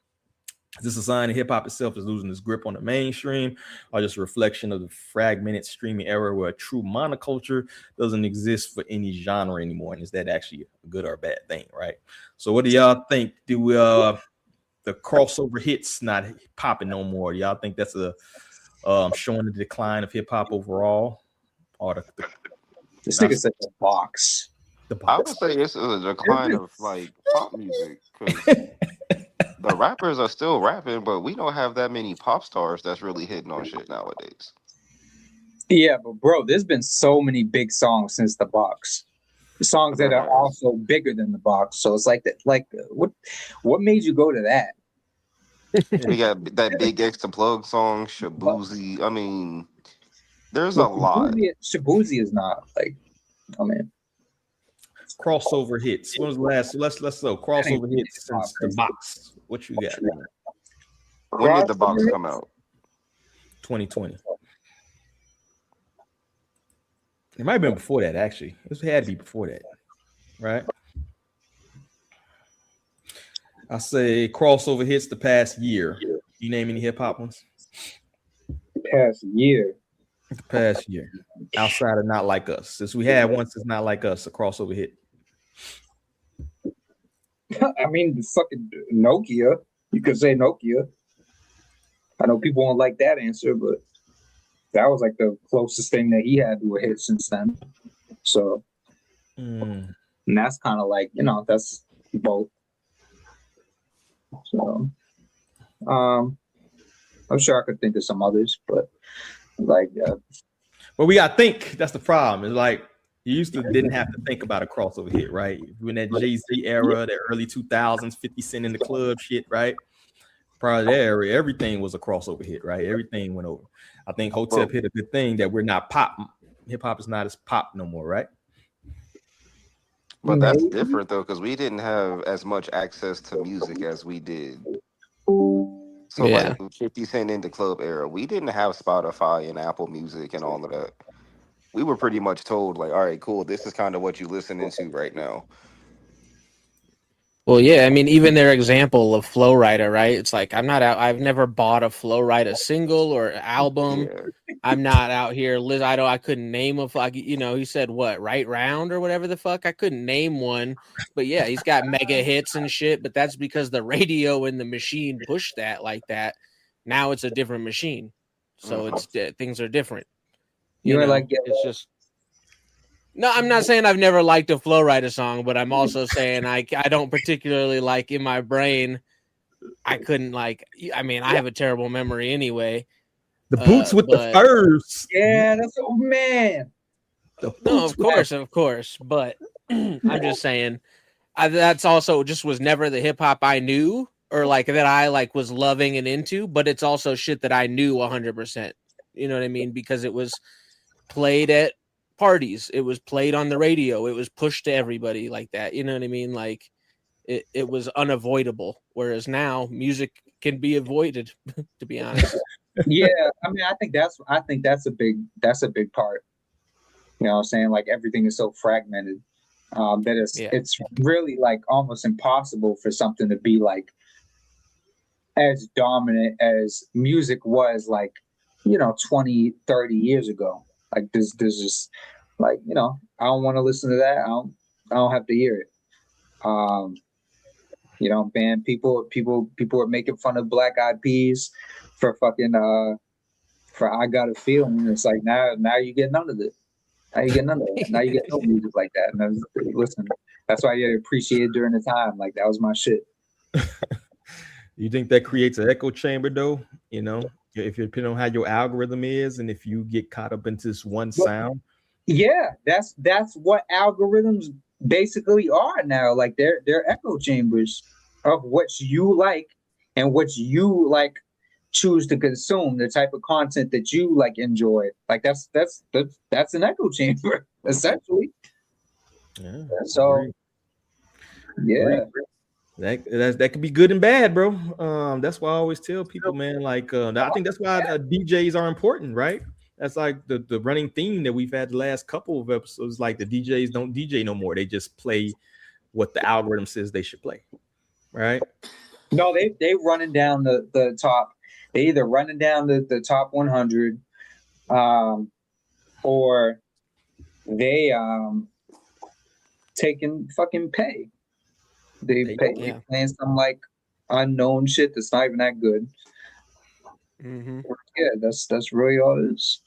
Is this a sign that hip hop itself is losing its grip on the mainstream, or just a reflection of the fragmented streaming era where a true monoculture doesn't exist for any genre anymore? And is that actually a good or a bad thing, right? So what do y'all think? Do the crossover hits not popping no more? Do y'all think that's a showing the decline of hip hop overall, or this nigga said The Box? I would say it's a decline of like pop music because the rappers are still rapping, but we don't have that many pop stars that's really hitting on shit nowadays. Yeah, but bro, there's been so many big songs since The Box. Songs that are also bigger than The Box. So it's like that. Like, what made you go to that? We got that Big X the Plug song, Shabuzi. I mean, there's a lot. Shabuzi is not like, I mean, crossover hits. When was the last? Let's go crossover hits since The Box. What you got? When did The Box come out? 2020. It might have been before that, actually. It had to be before that, right? I say crossover hits the past year. You name any hip hop ones? Past year. The past year. Outside of Not Like Us. Since we had one since Not Like Us, a crossover hit. I mean, the fucking Nokia. You could say Nokia. I know people won't like that answer, but that was like the closest thing that he had to a hit since then. So, and that's kind of like, that's both. So, I'm sure I could think of some others, but like, well, we gotta think. That's the problem. It's like you used to didn't have to think about a crossover hit, right? In that Jay-Z era, the early 2000s, 50 Cent in the club shit, right? Prior to that era, everything was a crossover hit, right? Everything went over. I think Hotep hit a good thing that we're not pop. Hip hop is not as pop no more, right? But that's different though, because we didn't have as much access to music as we did. So like 50 Cent in the club era, we didn't have Spotify and Apple Music and all of that. We were pretty much told like, all right, cool, this is kind of what you listening to right now. Well, yeah, I mean, even their example of Flow Rider, right? It's like I've never bought a Flow Rider single or album. Yeah. I'm not out here. I couldn't name he said what, Right Round or whatever the fuck. I couldn't name one, but yeah, he's got mega hits and shit. But that's because the radio and the machine pushed that like that. Now it's a different machine, so it's things are different. It's just. No, I'm not saying I've never liked a Flow Rider song, but I'm also saying I don't particularly like in my brain. I couldn't I have a terrible memory anyway. The boots with the furs. Yeah, that's man. No, of course. But I'm just saying that's also just was never the hip hop I knew or like that I like was loving and into, but it's also shit that I knew 100%. You know what I mean? Because it was played at parties, it was played on the radio, it was pushed to everybody like that. You know what I mean? Like it was unavoidable. Whereas now music can be avoided, to be honest. Yeah, I mean, I think that's a big part. You know what I'm saying? Like everything is so fragmented that it's really like almost impossible for something to be like as dominant as music was like, 20, 30 years ago. Like there's just like, I don't want to listen to that. I don't have to hear it. Band people are making fun of Black Eyed Peas for fucking for I Got a Feeling. It's like now you get none of it. Now you get none of it. Now you get no music like that. And listen, that's why you appreciate it during the time. Like that was my shit. You think that creates an echo chamber though? If you depending on how your algorithm is, and if you get caught up into this one sound. Yeah, that's what algorithms basically are now. Like they're echo chambers of what you like and what you like choose to consume, the type of content that you like enjoy. Like that's an echo chamber, essentially. Yeah. So yeah. That could be good and bad, bro. That's why I always tell people, man. Like, I think that's why DJs are important, right? That's like the running theme that we've had the last couple of episodes. Like the DJs don't DJ no more. They just play what the algorithm says they should play. Right? No, they running down the top. They either running down the top 100, or they taking fucking pay. They playing some like unknown shit that's not even that good. Mm-hmm. Yeah, that's really all it is.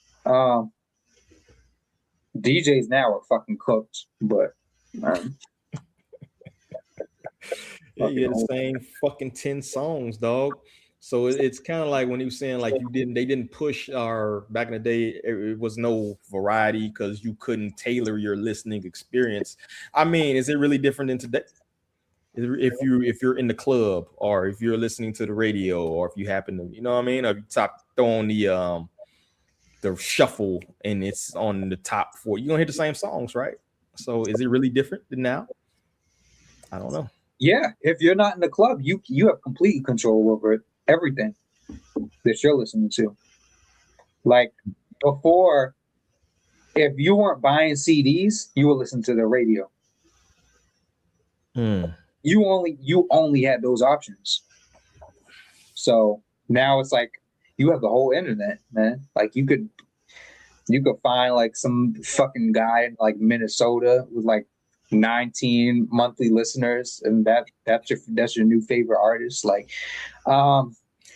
DJs now are fucking cooked, but you had the same fucking 10 songs, dog. So it's kind of like when he was saying like they didn't push our back in the day. It was no variety because you couldn't tailor your listening experience. I mean, is it really different than today? If you're in the club, or if you're listening to the radio, or if you happen to, you know what I mean, or you throw on the shuffle and it's on the top 4, you're gonna hit the same songs, right? So is it really different than now? I don't know. Yeah, if you're not in the club, you have complete control over it, everything that you're listening to. Like before, if you weren't buying CDs, you would listen to the radio. You only had those options. So now it's like you have the whole internet, man. Like you could find like some fucking guy in like Minnesota with like 19 monthly listeners, and that's your new favorite artist. Like, well,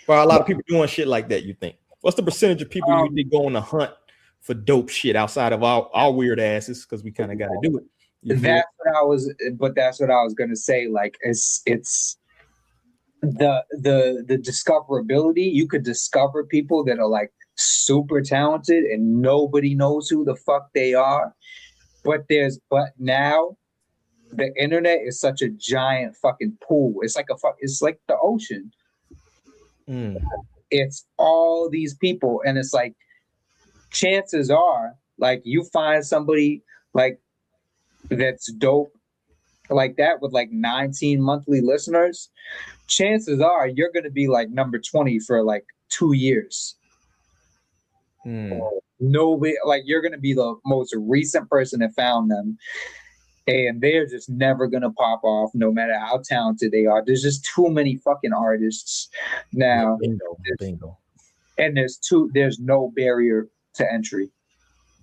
a lot of people doing shit like that. You think? What's the percentage of people you think go on a hunt for dope shit outside of our weird asses? Because we kind of got to do it. That's what I was gonna say. Like, it's the discoverability. You could discover people that are like super talented and nobody knows who the fuck they are. But now the internet is such a giant fucking pool. It's like the ocean. It's all these people, and it's like chances are, like, you find somebody like that's dope like that with like 19 monthly listeners, chances are you're going to be like number 20 for like 2 years. Nobody, like, you're going to be the most recent person that found them, and they're just never going to pop off no matter how talented they are. There's just too many fucking artists now. Bingo. And there's no barrier to entry.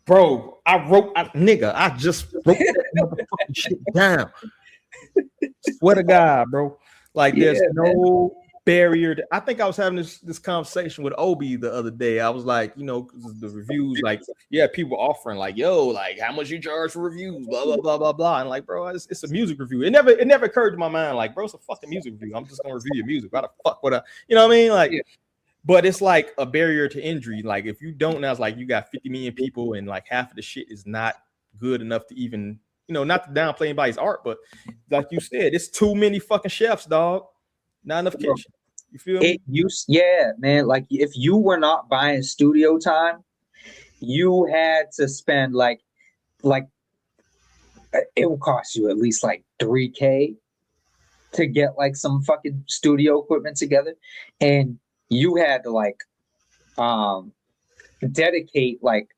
Bro, I just wrote that motherfucking shit down. Swear to God, bro. Like, there's no barrier. I think I was having this conversation with Obi the other day. I was like, you know, the reviews, like, yeah, people offering like, yo, like, how much you charge for reviews, blah blah blah blah blah. And like, bro, it's a music review. It never occurred to my mind, like, bro, it's a fucking music review. I'm just gonna review your music. Why the fuck would I? You know what I mean? Like, but it's like a barrier to injury. Like, if you don't, now it's like you got 50 million people and like half of the shit is not good enough to even, you know, not to downplay anybody's art, but like you said, it's too many fucking chefs, dog. Not enough kitchen. You feel me? Yeah, man. Like, if you were not buying studio time, you had to spend like it would cost you at least like $3,000 to get like some fucking studio equipment together, and you had to like dedicate like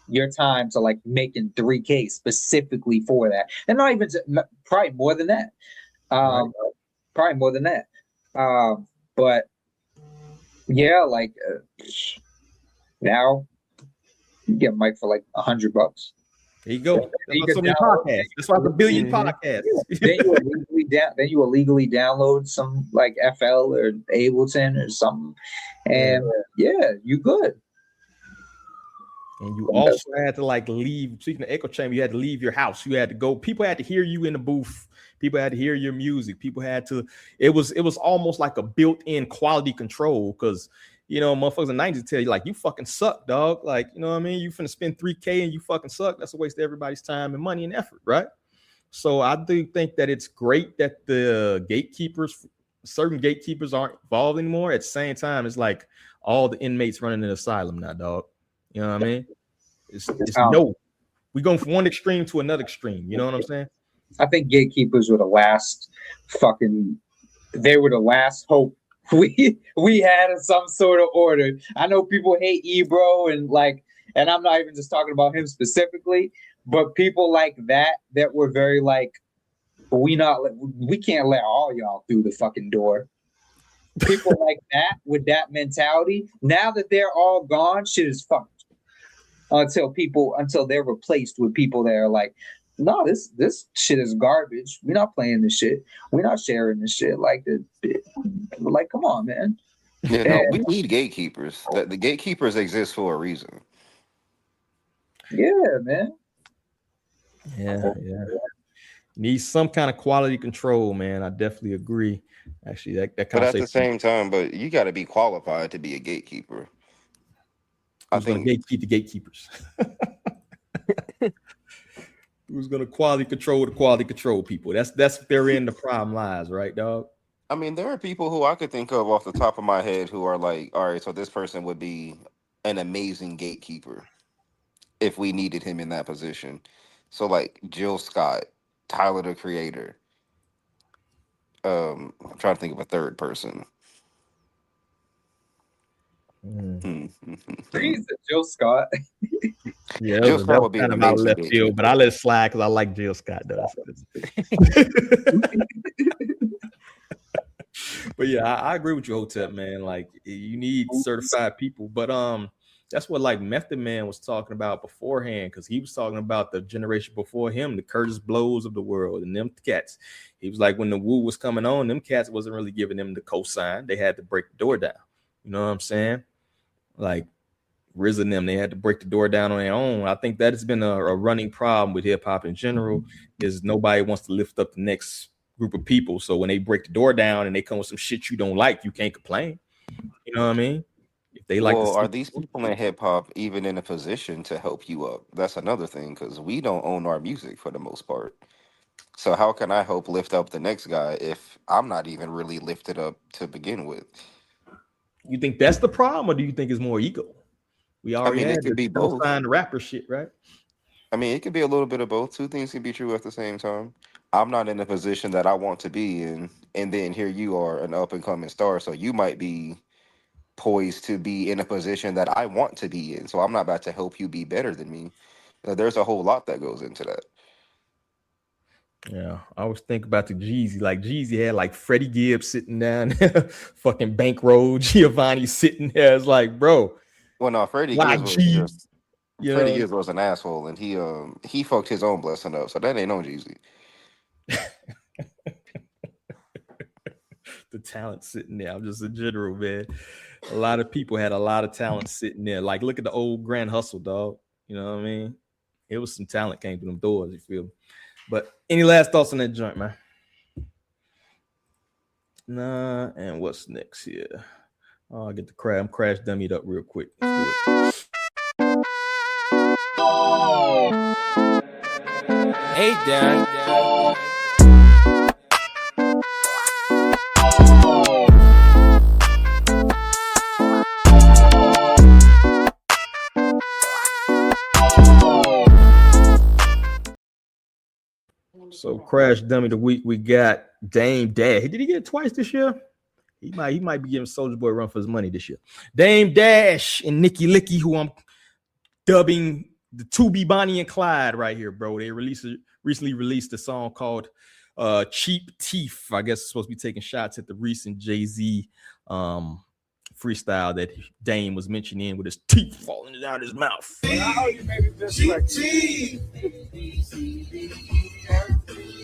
your time to like making $3,000 specifically for that, and not even probably more than that. Probably more than that. But yeah, like now you get a mic for like $100. There you go. That's so many podcasts. That's why it's a billion podcasts. then you illegally download some like FL or Ableton or something, and you good. And you also had to like leave. Speaking of echo chamber, you had to leave your house. You had to go. People had to hear you in the booth. People had to hear your music. People had to. It was almost like a built-in quality control, because, you know, motherfuckers in the 90s tell you like, you fucking suck, dog. Like, you know what I mean? You finna spend $3,000 and you fucking suck. That's a waste of everybody's time and money and effort, right? So I do think that it's great that the certain gatekeepers aren't involved anymore. At the same time, it's like all the inmates running an asylum now, dog. You know what I mean? It's no. We going from one extreme to another extreme. You know what I'm saying? I think gatekeepers were the last hope we had some sort of order. I know people hate Ebro and I'm not even just talking about him specifically, but people like that were very like, we can't let all y'all through the fucking door. People like that with that mentality. Now that they're all gone, shit is fucked. Until they're replaced with people that are like, no, this shit is garbage. We're not playing this shit. We're not sharing this shit. Like, come on, man. Yeah, no, we need gatekeepers. The gatekeepers exist for a reason. Yeah, man. Yeah. Need some kind of quality control, man. I definitely agree. Actually, that But at the same time, you got to be qualified to be a gatekeeper. Who's going to gatekeep the gatekeepers? Who's going to quality control the quality control people? That's therein the problem lies, right, dog? I mean, there are people who I could think of off the top of my head who are like, all right, so this person would be an amazing gatekeeper if we needed him in that position. So like Jill Scott, Tyler the Creator. I'm trying to think of a third person. Jill Scott. Yeah, Jill Scott would be kind an of out amazing left field, but I let it slide because I like Jill Scott though. But yeah, I agree with you, Hotep, man. Like, you need certified people, but that's what like Method Man was talking about beforehand, because he was talking about the generation before him, the Curtis Blows of the world, and them cats. He was like, when the Wu was coming on, them cats wasn't really giving them the cosign. They had to break the door down. You know what I'm saying? Like Riz and them, they had to break the door down on their own. I think that has been a running problem with hip hop in general, is nobody wants to lift up the next group of people. So when they break the door down and they come with some shit you don't like, you can't complain. You know what I mean? If they like, are these people in hip hop even in a position to help you up? That's another thing, because we don't own our music for the most part. So how can I help lift up the next guy if I'm not even really lifted up to begin with? You think that's the problem, or do you think it's more ego? We already it could be both. The rapper shit, right? I mean, it could be a little bit of both. Two things can be true at the same time. I'm not in the position that I want to be in, and then here you are, an up and coming star. So you might be poised to be in a position that I want to be in. So I'm not about to help you be better than me. There's a whole lot that goes into that. Yeah, I always think about the Jeezy. Like Jeezy had like Freddie Gibbs sitting down there, fucking Bankroll Giovanni sitting there. It's like, bro. Well, no, Freddie Gibbs was an asshole, and he fucked his own blessing up. So that ain't no Jeezy. The talent sitting there. I'm just a general, man. A lot of people had a lot of talent sitting there. Like, look at the old Grand Hustle, dog. You know what I mean? It was some talent came through them doors, you feel me? But any last thoughts on that joint, man? Nah, and what's next here? Oh, I get the crash. I'm crash dummied up real quick. Let's do it. Hey, Dad. So crash dummy of the week, we got Dame Dash. Did he get it twice this year? He might be giving Soulja Boy a run for his money this year. Dame Dash and Nicki Licky, who I'm dubbing the 2B Bonnie and Clyde right here, bro. They recently released a song called Cheap Teeth. I guess it's supposed to be taking shots at the recent Jay-Z freestyle that Dame was mentioning with his teeth falling out his mouth. Cheap teeth.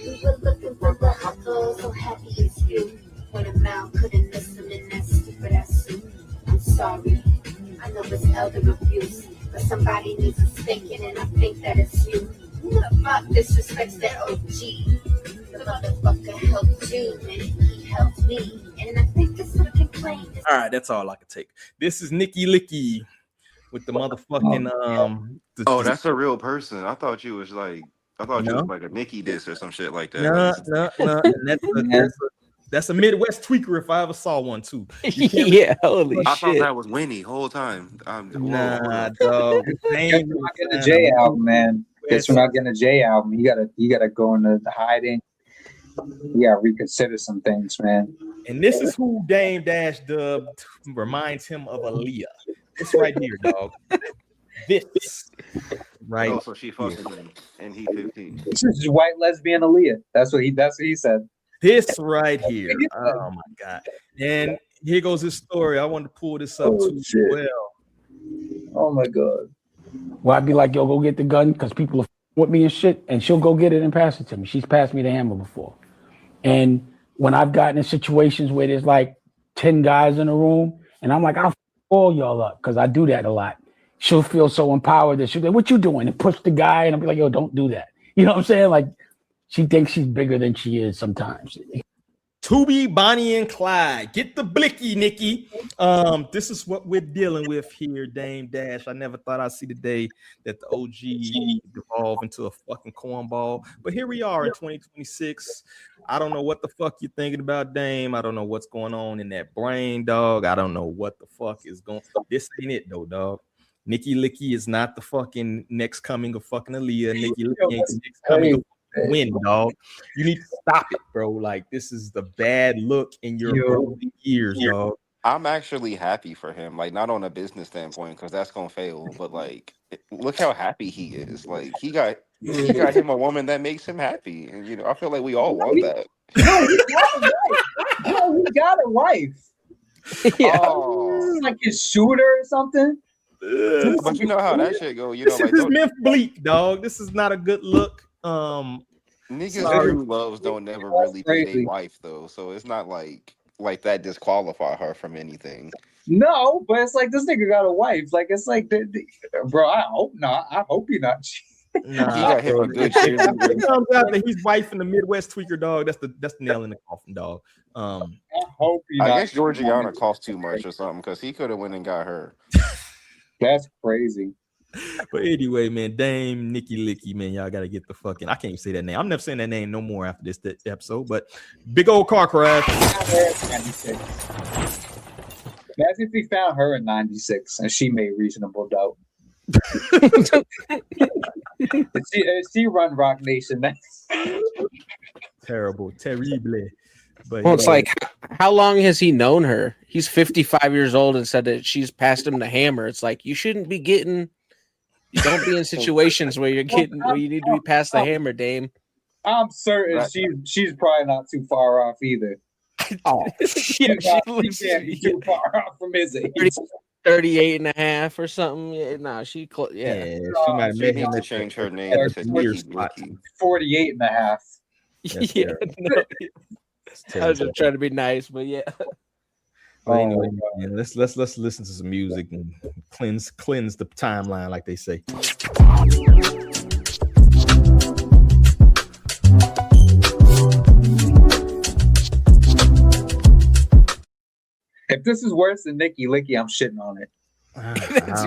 We were looking for the hustle, so happy it's you. When a mouth couldn't listen in that stupid ass suit. I'm sorry, I know it's elder abuse, but somebody needs a spanking, and I think that it's you. Who the fuck disrespects that OG? The motherfucker helped you, and he helped me, and I think it's looking plain. All right, that's all I can take. This is Nicki Licky with the motherfucking that's a real person. I thought you was like. I thought you was like a Nicki diss or some shit like that. No. And that's a Midwest tweaker if I ever saw one too. Yeah, holy shit. I thought that was Winnie whole time. Nah, dog. Guess we're not getting a J album, man. Guess we're not getting a J album. You gotta go into the hiding. You gotta reconsider some things, man. And this is who Dame Dash Dub reminds him of Aaliyah. This right here, dog. This right. Oh, so she fucking him, and he 15. This is white lesbian Aaliyah. That's what he said. This right here. Oh my god. And here goes his story. I wanted to pull this up too as well. Oh my god. Well, I'd be like, yo, go get the gun because people are with me and shit, and she'll go get it and pass it to me. She's passed me the hammer before. And when I've gotten in situations where there's like 10 guys in a room, and I'm like, I'll all y'all up because I do that a lot. She'll feel so empowered that she'll be like, what you doing? And push the guy, and I'll be like, yo, don't do that. You know what I'm saying? Like, she thinks she's bigger than she is sometimes. Tubi, Bonnie, and Clyde. Get the blicky, Nikki. This is what we're dealing with here, Dame Dash. I never thought I'd see the day that the OG devolve into a fucking cornball. But here we are in 2026. I don't know what the fuck you're thinking about, Dame. I don't know what's going on in that brain, dog. I don't know what the fuck is going on. This ain't it, though, dog. Nikki Licky is not the fucking next coming of fucking Aaliyah. Nikki Licky ain't the next coming of win, dog. You need to stop it, bro. Like, this is the bad look in your golden years, dog. I'm actually happy for him, like not on a business standpoint because that's gonna fail, but like look how happy he is. Like he got him a woman that makes him happy, and you know I feel like we all want that. He got a wife. Yeah. Oh. Like his shooter or something. But you know how that shit go. You know, This like is myth bleak, dog. This is not a good look. Niggas who loves don't never really be a wife though, so it's not like that disqualify her from anything. No, but it's like this nigga got a wife. Like it's like, bro. I hope not. I hope you're not. Nah, he got him a good shit. It comes out that he's wife in the Midwest tweaker, dog. That's the nail in the coffin, dog. I hope you. I guess Georgiana cost too much or something because he could have went and got her. That's crazy. But anyway, man, Dame Nikki Licky, man, y'all gotta get the fucking. I can't even say that name. I'm never saying that name no more after this episode. But big old car crash. Imagine if we found her in '96 and she made Reasonable Doubt. she run Rock Nation. Terrible. But well, it's like, how long has he known her? He's 55 years old and said that she's passed him the hammer. It's like, you shouldn't be getting. You don't be in situations where you need to be passed the hammer, Dame. I'm certain she's probably not too far off either. Oh, she can't be too far off from his age. 38 and a half or something. Yeah, no, she might have made him to change her name to Nikki Licky. 48 and a half. Yeah, no, I was just trying to be nice, but yeah. But anyway, man, let's listen to some music and cleanse the timeline, like they say. If this is worse than Nikki Licky, I'm shitting on it.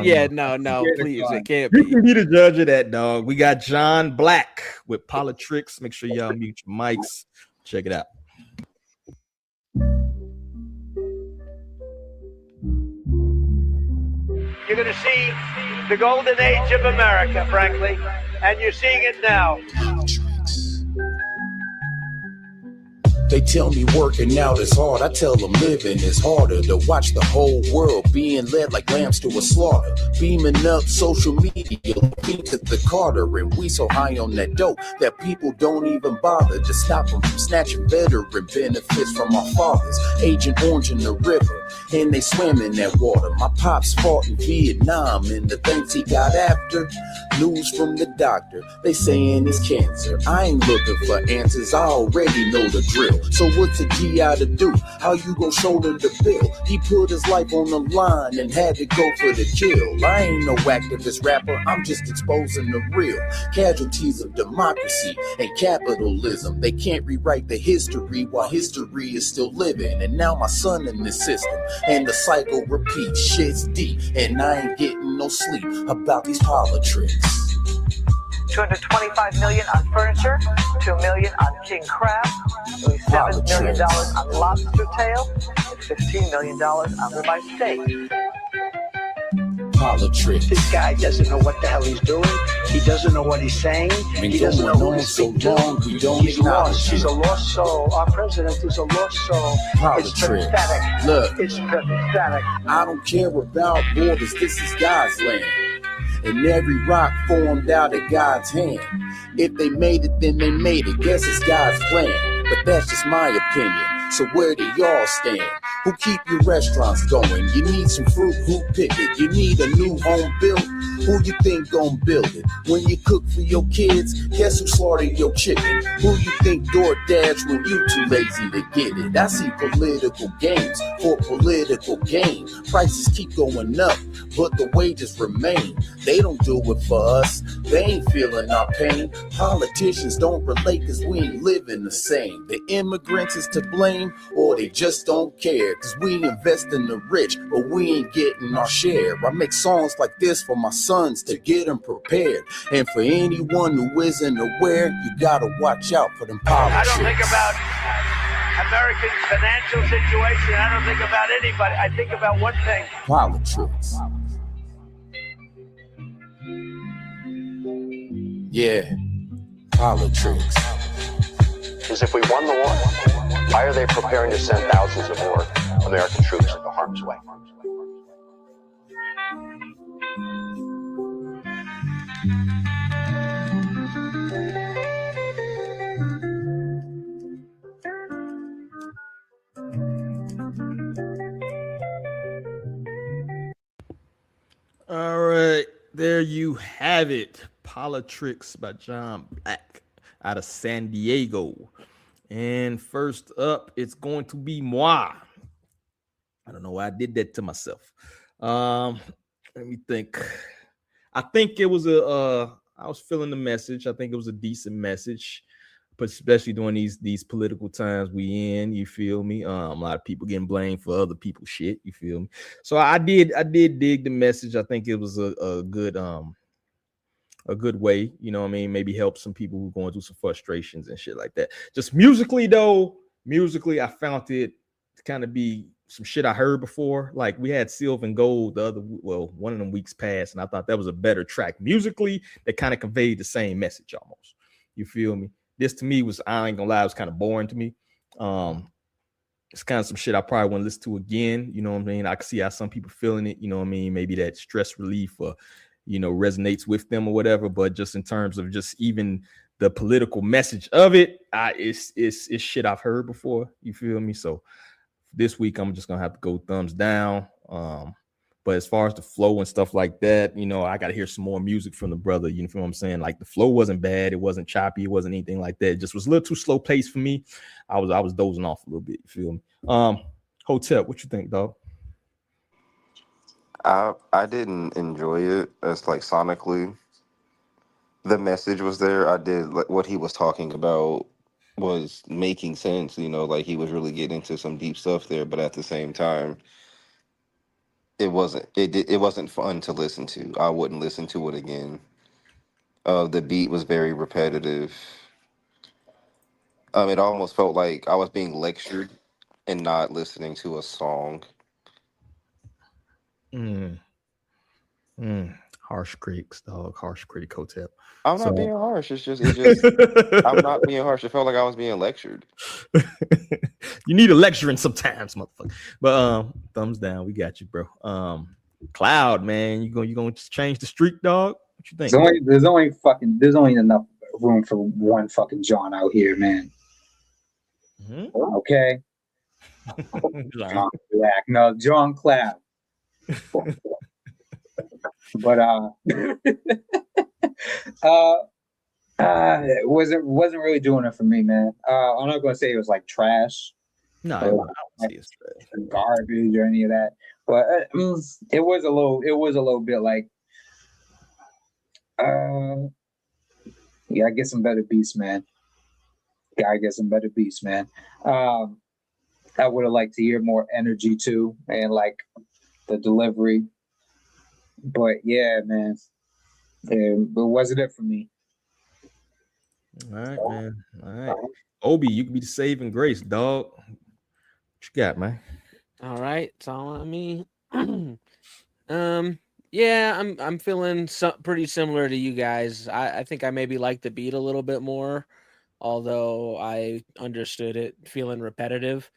Yeah, no, please, it can't be. You can be the judge of that, dog. We got John Black with Politics. Make sure y'all mute your mics. Check it out. You're going to see the golden age of America, frankly, and you're seeing it now. They tell me working out is hard. I tell them living is harder. To watch the whole world being led like lambs to a slaughter. Beaming up social media, looking to the Carter. And we so high on that dope that people don't even bother to stop them from snatching veteran benefits from our fathers. Agent Orange in the river, and they swim in that water. My pops fought in Vietnam, and the things he got after. News from the doctor, they saying it's cancer. I ain't looking for answers, I already know the drill. So what's a GI to do? How you gon' shoulder the bill? He put his life on the line and had to go for the kill. I ain't no activist rapper, I'm just exposing the real casualties of democracy and capitalism. They can't rewrite the history while history is still living. And now my son in this system, and the cycle repeats. Shit's deep, and I ain't getting no sleep about these politics. $225 million on furniture, $2 million on king crab, $7 million on lobster tail, and $15 million on ribeye steak. Politics. This guy doesn't know what the hell he's doing. He doesn't know what he's saying. Been He doesn't know going who on to so speak to. long, we don't He's lost. acknowledge He's it. a lost soul. Our president is a lost soul. It's Politics. pathetic. Look, It's pathetic. I don't care about borders, this is God's land. And every rock formed out of God's hand. If they made it, then they made it. Guess it's God's plan. But that's just my opinion. So where do y'all stand? Who keep your restaurants going? You need some fruit, who pick it? You need a new home built? Who you think gon' build it? When you cook for your kids, guess who slaughtered your chicken? Who you think DoorDash when you too lazy to get it? I see political games for political gain. Prices keep going up, but the wages remain. They don't do it for us. They ain't feeling our pain. Politicians don't relate cause we ain't living the same. The immigrants is to blame or they just don't care. Cause we invest in the rich, but we ain't getting our share. I make songs like this for my sons to get them prepared. And for anyone who isn't aware, you gotta watch out for them politics. I don't think about Americans' financial situation. I don't think about anybody. I think about one thing. Politics. Yeah, politics. Is if we won the war, why are they preparing to send thousands of more American troops into harm's way? All right, there you have it. Politics by John Black out of San Diego. And first up, it's going to be moi. I don't know why I did that to myself. Let me think. I think it was I was feeling the message. I think it was a decent message, but especially during these political times we in, you feel me? A lot of people getting blamed for other people's shit, you feel me? So I did dig the message. I think it was a good way, you know what I mean? Maybe help some people who are going through some frustrations and shit like that. Just musically, I found it to kind of be some shit I heard before. Like we had Silver and Gold one of them weeks past, and I thought that was a better track musically that kind of conveyed the same message almost. You feel me? This to me was, I ain't gonna lie, it was kind of boring to me. It's kind of some shit I probably wouldn't listen to again. You know what I mean? I can see how some people feeling it. You know what I mean? Maybe that stress relief or, you know, resonates with them or whatever. But just in terms of just even the political message of it, it's shit I've heard before. You feel me? So this week I'm just gonna have to go thumbs down. But as far as the flow and stuff like that, you know, I got to hear some more music from the brother. You know what I'm saying? Like the flow wasn't bad. It wasn't choppy. It wasn't anything like that. It just was a little too slow paced for me. I was dozing off a little bit. You feel me? Hotel, what you think, dog? I didn't enjoy it as like sonically. The message was there. I did like what he was talking about was making sense. You know, like he was really getting into some deep stuff there. But at the same time, it wasn't fun to listen to. I wouldn't listen to it again. The beat was very repetitive. It almost felt like I was being lectured and not listening to a song. Harsh critics, dog. Harsh critic hotel. I'm not being harsh. It just I'm not being harsh. It felt like I was being lectured. You need a lecturing sometimes, motherfucker. But thumbs down. We got you, bro. Cloud, man. You gonna change the streak, dog? What you think? There's only enough room for one fucking John out here, man. Mm-hmm. Okay. John Black. No, John Cloud. But it wasn't really doing it for me, man. I'm not gonna say it was like trash. No, I don't say it's trash. Garbage or any of that. But it was a little bit like gotta get some better beats, man. I would have liked to hear more energy too, and like the delivery. But yeah, man, it wasn't it for me. All right, man. All right, Obi, you can be the saving grace, dog. What you got, man? All right, it's all on me. Yeah, I'm feeling pretty similar to you guys. I think I maybe like the beat a little bit more, although I understood it feeling repetitive.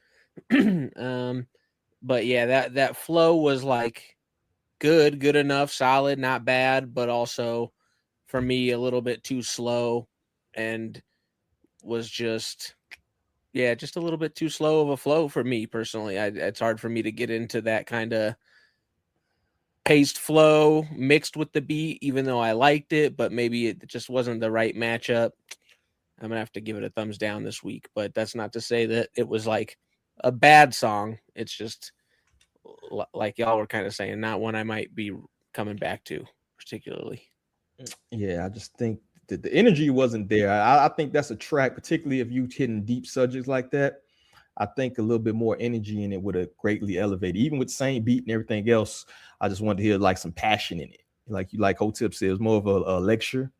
But yeah, that flow was like good enough, solid, not bad, but also for me a little bit too slow, and was just a little bit too slow of a flow for me personally. It's hard for me to get into that kind of paced flow mixed with the beat, even though I liked it, but maybe it just wasn't the right matchup. I'm gonna have to give it a thumbs down this week, but that's not to say that it was like a bad song. It's just like y'all were kind of saying, not one I might be coming back to particularly. Yeah, I just think that the energy wasn't there. I think that's a track, particularly if you hitting deep subjects like that. I think a little bit more energy in it would have greatly elevated, even with the same beat and everything else. I just wanted to hear like some passion in it. Like Hotep said, it was more of a lecture.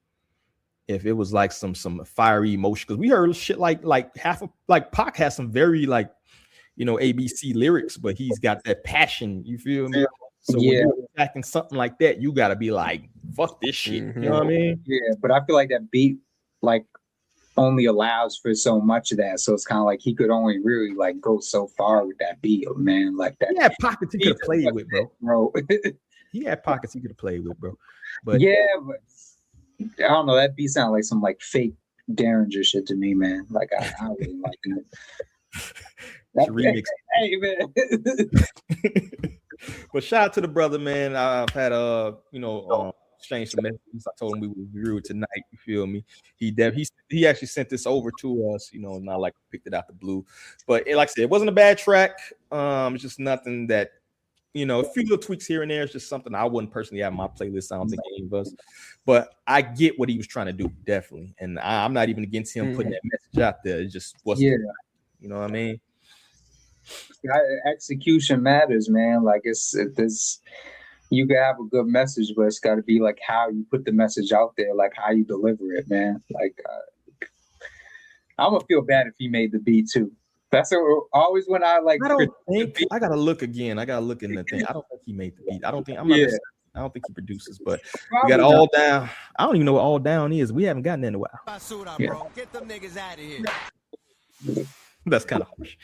If it was like some fiery emotion, because we heard shit like Pac has some very like, ABC lyrics, but he's got that passion. You feel me? So when you're attacking something like that, you gotta be like, fuck this shit. You know what I mean? Yeah, but I feel like that beat like only allows for so much of that. So it's kind of like he could only really like go so far with that beat, man. Like that. He had pockets he could have played with, bro. He had pockets he could have played with, bro. But yeah, but I don't know. That beat sounded like some like fake Derringer shit to me, man. Like I really like it. Remix. Hey, man. But shout out to the brother, man. I've had exchanged some messages. I told him we would review it tonight. You feel me? He actually sent this over to us. Not like picked it out the blue. But like I said, it wasn't a bad track. It's just nothing that a few little tweaks here and there. It's just something I wouldn't personally have on my playlist. I don't think any of us. But I get what he was trying to do, definitely. And I'm not even against him putting that message out there. It just wasn't. Yeah. You know what I mean? Execution matters, man. Like you can have a good message, but it's got to be like how you put the message out there, like how you deliver it, man. Like I'm gonna feel bad if he made the beat too. That's always when I like. I don't think I gotta look again. I gotta look in the thing. I don't think he made the beat. I don't think he produces, but we got All Down. I don't even know what All Down is. We haven't gotten in a while. Yeah. Get them niggas out of here. That's kind of harsh.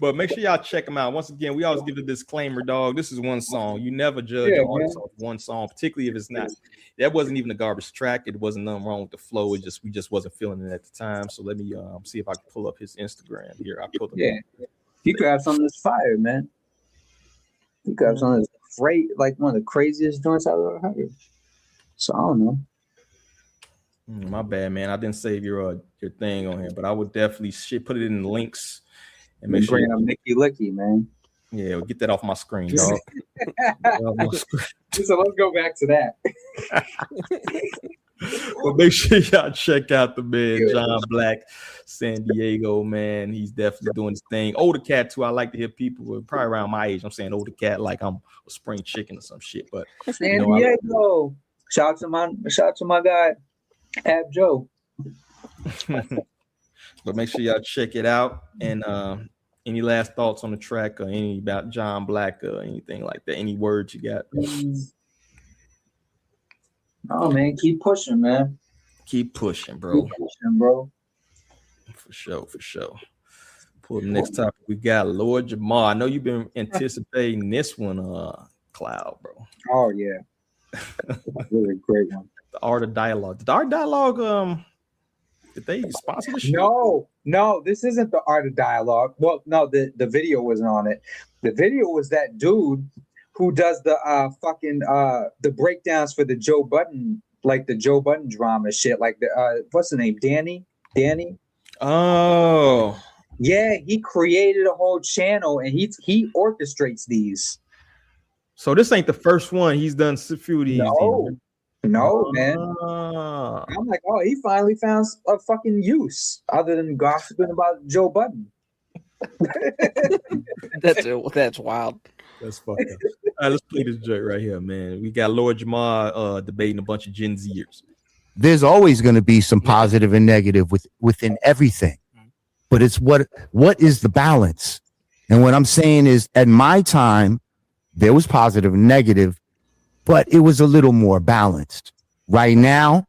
But make sure y'all check them out. Once again, we always give the disclaimer, dog. This is one song. You never judge an artist off one song, particularly if it's not. That wasn't even a garbage track. It wasn't nothing wrong with the flow. We just wasn't feeling it at the time. So let me see if I can pull up his Instagram here. I pulled it up. You could have something that's fire, man. You could have something that's great, like one of the craziest joints I've ever heard. So I don't know. My bad, man. I didn't save your thing on here, but I would definitely put it in the links and make sure. Bring up Nicky Licky, man. Yeah, we'll get that off my screen, dog. So let's go back to that. But make sure y'all check out the man John Black, San Diego, man. He's definitely doing his thing. Older cat too. I like to hear people probably around my age. I'm saying older cat like I'm a spring chicken or some shit. But San Diego. Shout out to my guy. Ab Joe. But make sure y'all check it out. And any last thoughts on the track or any about John Black or anything like that? Any words you got? Oh man, keep pushing, man. Keep pushing, bro. Keep pushing, bro. For sure. Pull the next topic. We got Lord Jamar. I know you've been anticipating this one, Cloud, bro. Oh yeah. Really great one. The Art of Dialogue. The Art of Dialogue, did they sponsor the show? No, this isn't the Art of Dialogue. Well, no, the video wasn't on it. The video was that dude who does the the breakdowns for the Joe Budden, like the Joe Budden drama shit, like the what's the name? Danny? Oh. Yeah, he created a whole channel and he orchestrates these. So this ain't the first one he's done a few of these. No, man. I'm like, oh, he finally found a fucking use other than gossiping about Joe Budden. That's wild. That's fucked up. All right, let's play this joint right here, man. We got Lord Jamar debating a bunch of Gen Zers. There's always going to be some positive and negative within everything, but it's what is the balance? And what I'm saying is, at my time, there was positive and negative, but it was a little more balanced. Right now,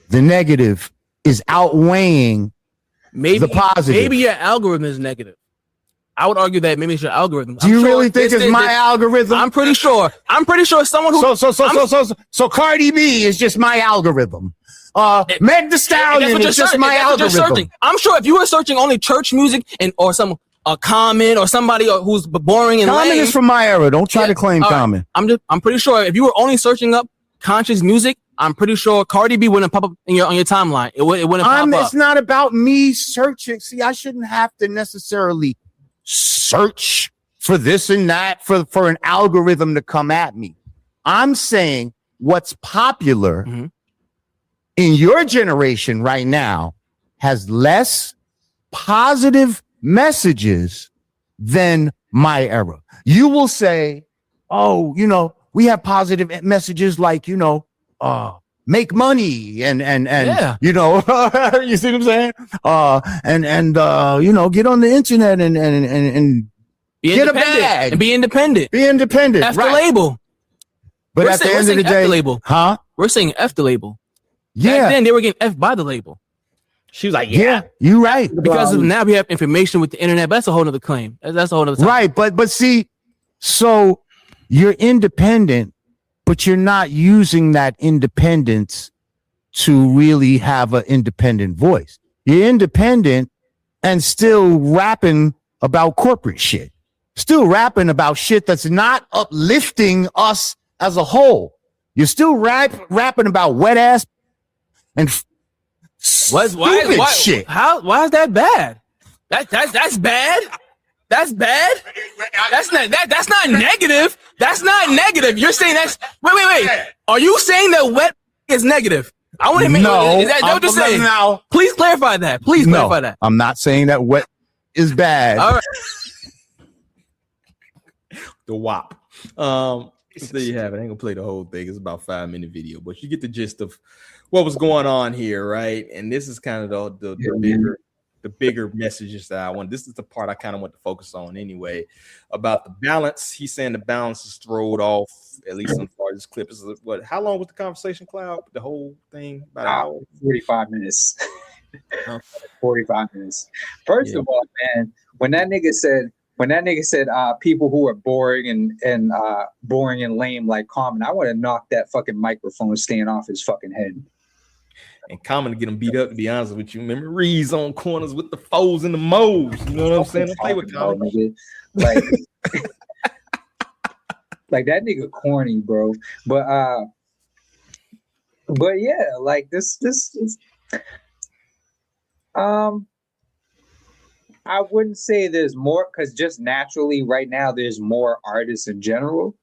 the negative is outweighing the positive. Maybe your algorithm is negative. I would argue that maybe it's your algorithm. Do you really think it's my algorithm? I'm pretty sure. Someone who so Cardi B is just my algorithm. Meg Thee Stallion is just my algorithm. I'm sure if you were searching only church music or some Common or somebody who's boring and Common lame, is from my era. Don't try to claim Common. I'm pretty sure if you were only searching up conscious music, I'm pretty sure Cardi B wouldn't pop up on your timeline. It wouldn't pop up. It's not about me searching. See, I shouldn't have to necessarily search for this and that for an algorithm to come at me. I'm saying what's popular in your generation right now has less positive messages than my era. You will say, oh, we have positive messages like, make money and yeah. you see what I'm saying? Get on the internet and get a bag and be independent. Be independent. F the label. But at the end of the day, label. Huh? We're saying F the label. Yeah. Back then they were getting F by the label. She was like, yeah, you right. Because now we have information with the internet, but that's a whole other claim. That's a whole other topic. Right, but see, so you're independent, but you're not using that independence to really have an independent voice. You're independent and still rapping about corporate shit. Still rapping about shit that's not uplifting us as a whole. You're still rapping about wet ass and stupid shit. Why is that bad? That's bad. That's bad. That's not negative. That's not negative. You're saying that's wait. Are you saying that wet is negative? I want to make is that what you're saying? Now, please clarify that. Please clarify that. I'm not saying that wet is bad. All right. The WAP. So there you have it. I ain't gonna play the whole thing. It's about a 5-minute video, but you get the gist of what was going on here, right? And this is kind of the bigger messages that I want. This is the part I kind of want to focus on anyway, about the balance. He's saying the balance is thrown off, at least as far as this clip. Is what? How long was the conversation, Cloud? The whole thing? About an hour? 45 minutes. 45 minutes. First of all, man, when that nigga said people who are boring and boring and lame like Common, I want to knock that fucking microphone stand off his fucking head. And Common to get him beat up, to be honest with you. Remember Reed's on corners with the foes and the moes. You know what I'm saying? Don't play with Common. Like, like that nigga corny, bro. But yeah, like this is I wouldn't say there's more, because just naturally right now there's more artists in general.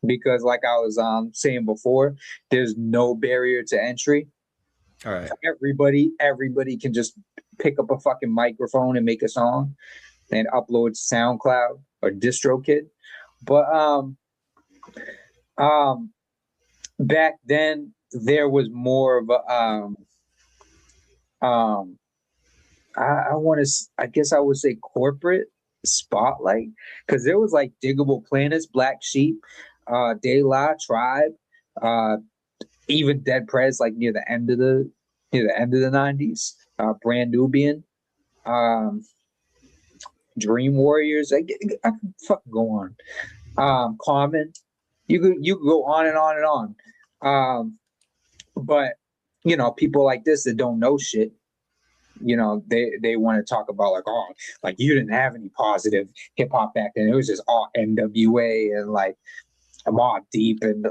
Because like I was saying before, there's no barrier to entry. All right. Everybody can just pick up a fucking microphone and make a song and upload to SoundCloud or DistroKid. But back then there was more of a I guess I would say corporate spotlight, because there was like Diggable Planets, Black Sheep, De La, Tribe, even Dead Prez, like near the end of the 90s, Brand Nubian, Dream Warriors. I could fucking go on. Common, you could go on and on and on. But people like this that don't know shit, they want to talk about like you didn't have any positive hip hop back then. It was just all NWA and like Mobb Deep and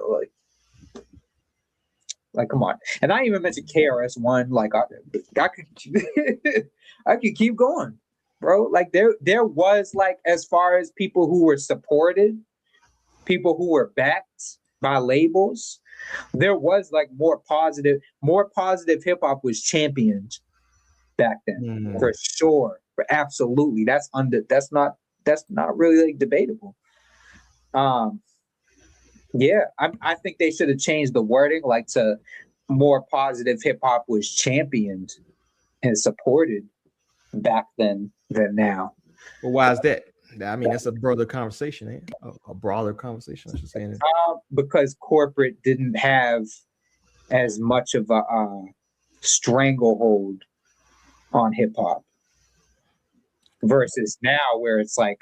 like come on. And I even mentioned KRS-One. Like I could I could keep going, bro. Like there was, like, as far as people who were supported, people who were backed by labels, there was like more positive hip hop was championed back then, for sure, for absolutely. That's not really like debatable. Yeah, I think they should have changed the wording, like to more positive hip hop was championed and supported back then than now. Well, why is that? I mean, that's a broader conversation, eh? A broader conversation, I should say. Because corporate didn't have as much of a stranglehold on hip hop versus now, where it's like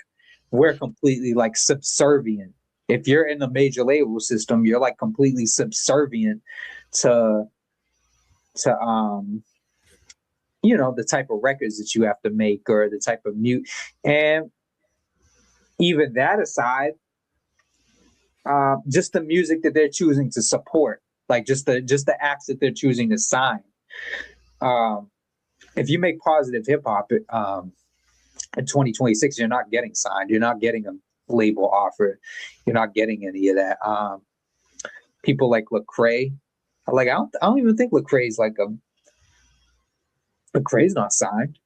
we're completely like subservient. If you're in the major label system, you're like completely subservient to you know, the type of records that you have to make or the type of mute. And even that aside, just the music that they're choosing to support, like just the acts that they're choosing to sign. If you make positive hip hop in 2026, you're not getting signed. You're not getting a label offer. You're not getting any of that. People like Lecrae, like I don't even think Lecrae's like Lecrae's not signed.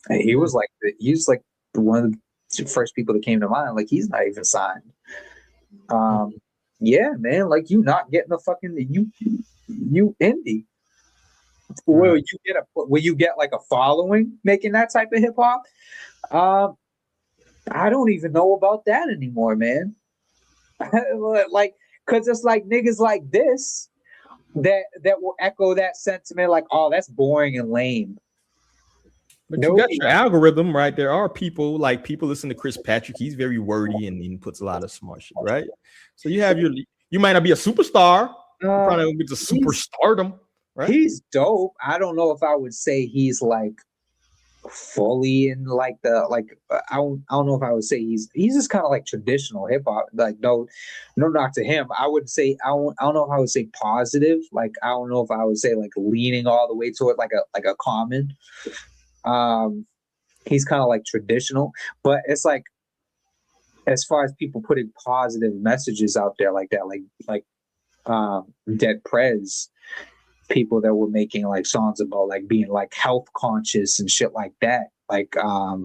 He's like one of the first people that came to mind. Like he's not even signed. Yeah, man. Like you not getting a fucking you indie. Will you get like a following making that type of hip hop? I don't even know about that anymore, man. Like, cause it's like niggas like this that will echo that sentiment, like, oh, that's boring and lame. But you got your algorithm, right? There are people listen to Chris Patrick. He's very wordy and he puts a lot of smart shit, right? So you have you might not be a superstar, you probably won't get to superstardom, right? He's dope. I don't know if I would say he's like fully in like I don't know if I would say he's just kind of like traditional hip hop. Like no knock to him. I would say I don't know if I would say positive. Like I don't know if I would say like leaning all the way to it like a Common. He's kind of like traditional, but it's like as far as people putting positive messages out there like that, like Dead Prez, people that were making like songs about like being like health conscious and shit like that. Like I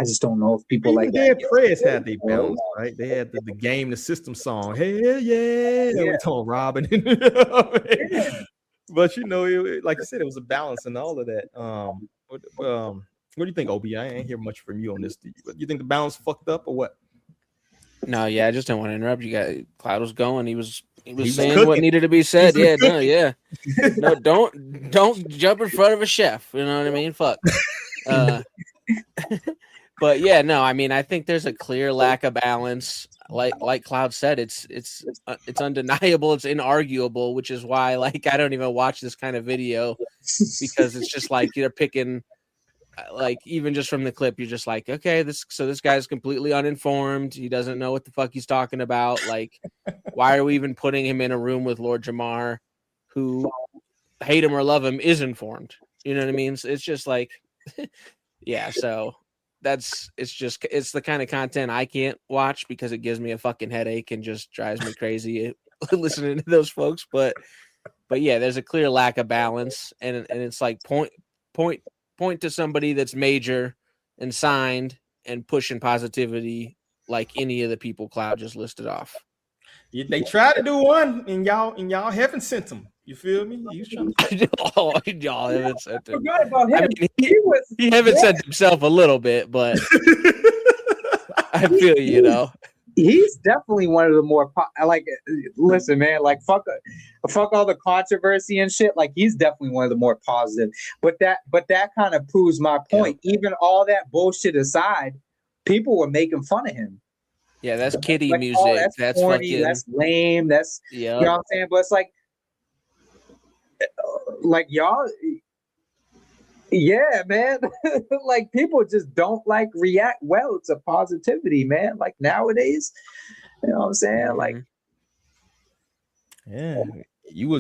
just don't know if people like Dead Prez had their balance, right? They had the game, the system song. Hey, yeah. We told Robin. But you know, like you said, it was a balance and all of that. What do you think, Obi? I ain't hear much from you on this. Do you think the balance fucked up or what? No, yeah, I just didn't want to interrupt you guys. Cloud was going. He was saying cooking. what needed to be said. Yeah, no, yeah. No, don't jump in front of a chef. You know what I mean? Fuck. But yeah, no, I mean, I think there's a clear lack of balance. Like Cloud said, it's undeniable, it's inarguable, which is why like I don't even watch this kind of video because it's just like you're picking. Like even just from the clip, you're just like, okay, this guy's completely uninformed. He doesn't know what the fuck he's talking about. Like, why are we even putting him in a room with Lord Jamar, who, hate him or love him, is informed? You know what I mean? So it's just like, yeah. So it's the kind of content I can't watch because it gives me a fucking headache and just drives me crazy listening to those folks. But yeah, there's a clear lack of balance, and it's like point to somebody that's major and signed and pushing positivity like any of the people Cloud just listed off. They tried to do one and y'all haven't sent them. You feel me? Y'all haven't sent him. Forgot about him. I mean, he haven't sent himself a little bit, but I feel you know. He's definitely one of the more like. Listen, man, like fuck all the controversy and shit. Like he's definitely one of the more positive. But that kind of proves my point. Yeah. Even all that bullshit aside, people were making fun of him. Yeah, that's kiddie like, music. Oh, that's corny. Fucking... That's lame. That's you know what I'm saying. But it's like y'all. Yeah, man. Like people just don't like react well to positivity, man. Like nowadays, you know what I'm saying? Like, yeah, you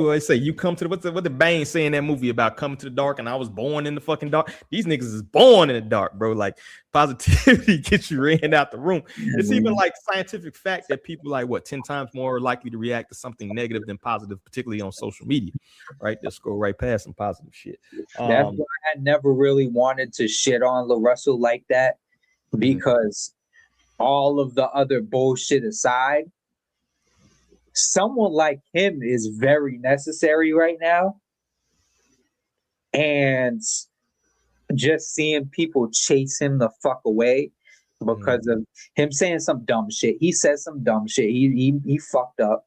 always say you come to what the Bane say in that movie about coming to the dark, and I was born in the fucking dark. These niggas is born in the dark, bro. Like positivity gets you ran out the room. It's even like scientific fact that people like 10 times more likely to react to something negative than positive, particularly on social media. Right, they'll scroll right past some positive shit. That's why I never really wanted to shit on La Russell like that, because all of the other bullshit aside, someone like him is very necessary right now. and just seeing people chase him the fuck away because of him saying some dumb shit. He said some dumb shit. He fucked up.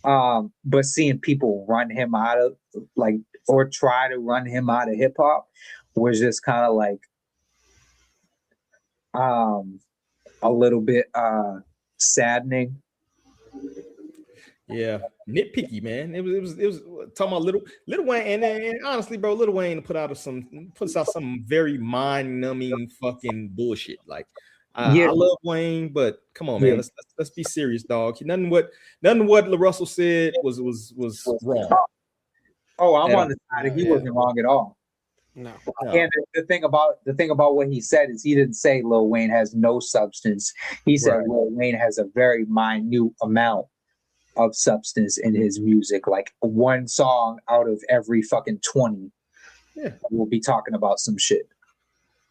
But seeing people run him out of like, or try to run him out of hip hop was just kind of like a little bit saddening. Yeah, nitpicky, man. It was talking about Lil Wayne, and honestly, bro, Lil Wayne puts out some very mind-numbing fucking bullshit. Like, I love Wayne, but come on, man, let's be serious, dog. Nothing what La Russell said was wrong. Oh, I'm on the side. He wasn't wrong at all. No. And the thing about what he said is he didn't say Lil Wayne has no substance. He said Lil Wayne has a very minute amount of substance in his music, like one song out of every fucking 20. Yeah, we'll be talking about some shit.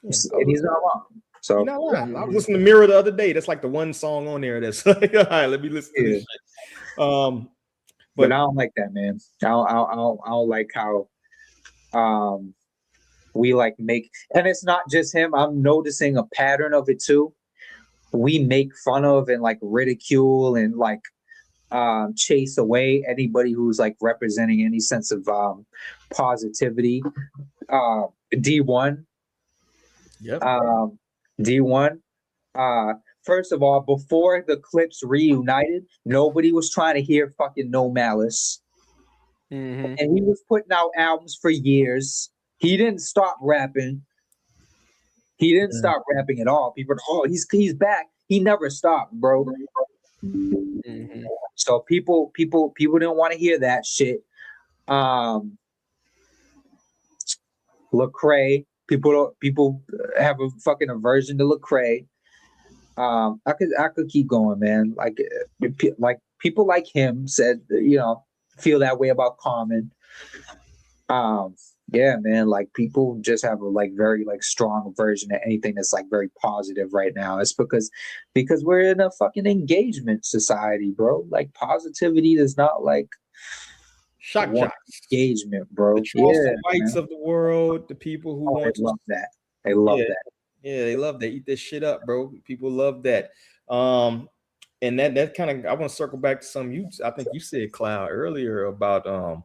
Yeah. And he's not wrong. So I was listening to Mirror the other day. That's like the one song on there that's like, all right, let me listen to this shit. But I don't like that, man. I don't like how we like make, and it's not just him. I'm noticing a pattern of it too. We make fun of and like ridicule and like chase away anybody who's like representing any sense of positivity. D1. Yep. D1. First of all, before the Clips reunited, nobody was trying to hear fucking No Malice. Mm-hmm. And he was putting out albums for years. He didn't stop rapping. He didn't stop rapping at all. People were, he's back. He never stopped, bro. Mm-hmm. So people didn't want to hear that shit. Lecrae, people have a fucking aversion to Lecrae. I could keep going, man. Like people like him said, feel that way about Common. Yeah, man. Like people just have a like very like strong aversion to anything that's like very positive right now. It's because we're in a fucking engagement society, bro. Like positivity does not like shock engagement, bro. The Charleston Whites of the world, the people who want to love that. They love that. Yeah, they love that. Eat this shit up, bro. People love that. And that kind of, I want to circle back to some I think you said, Cloud, earlier about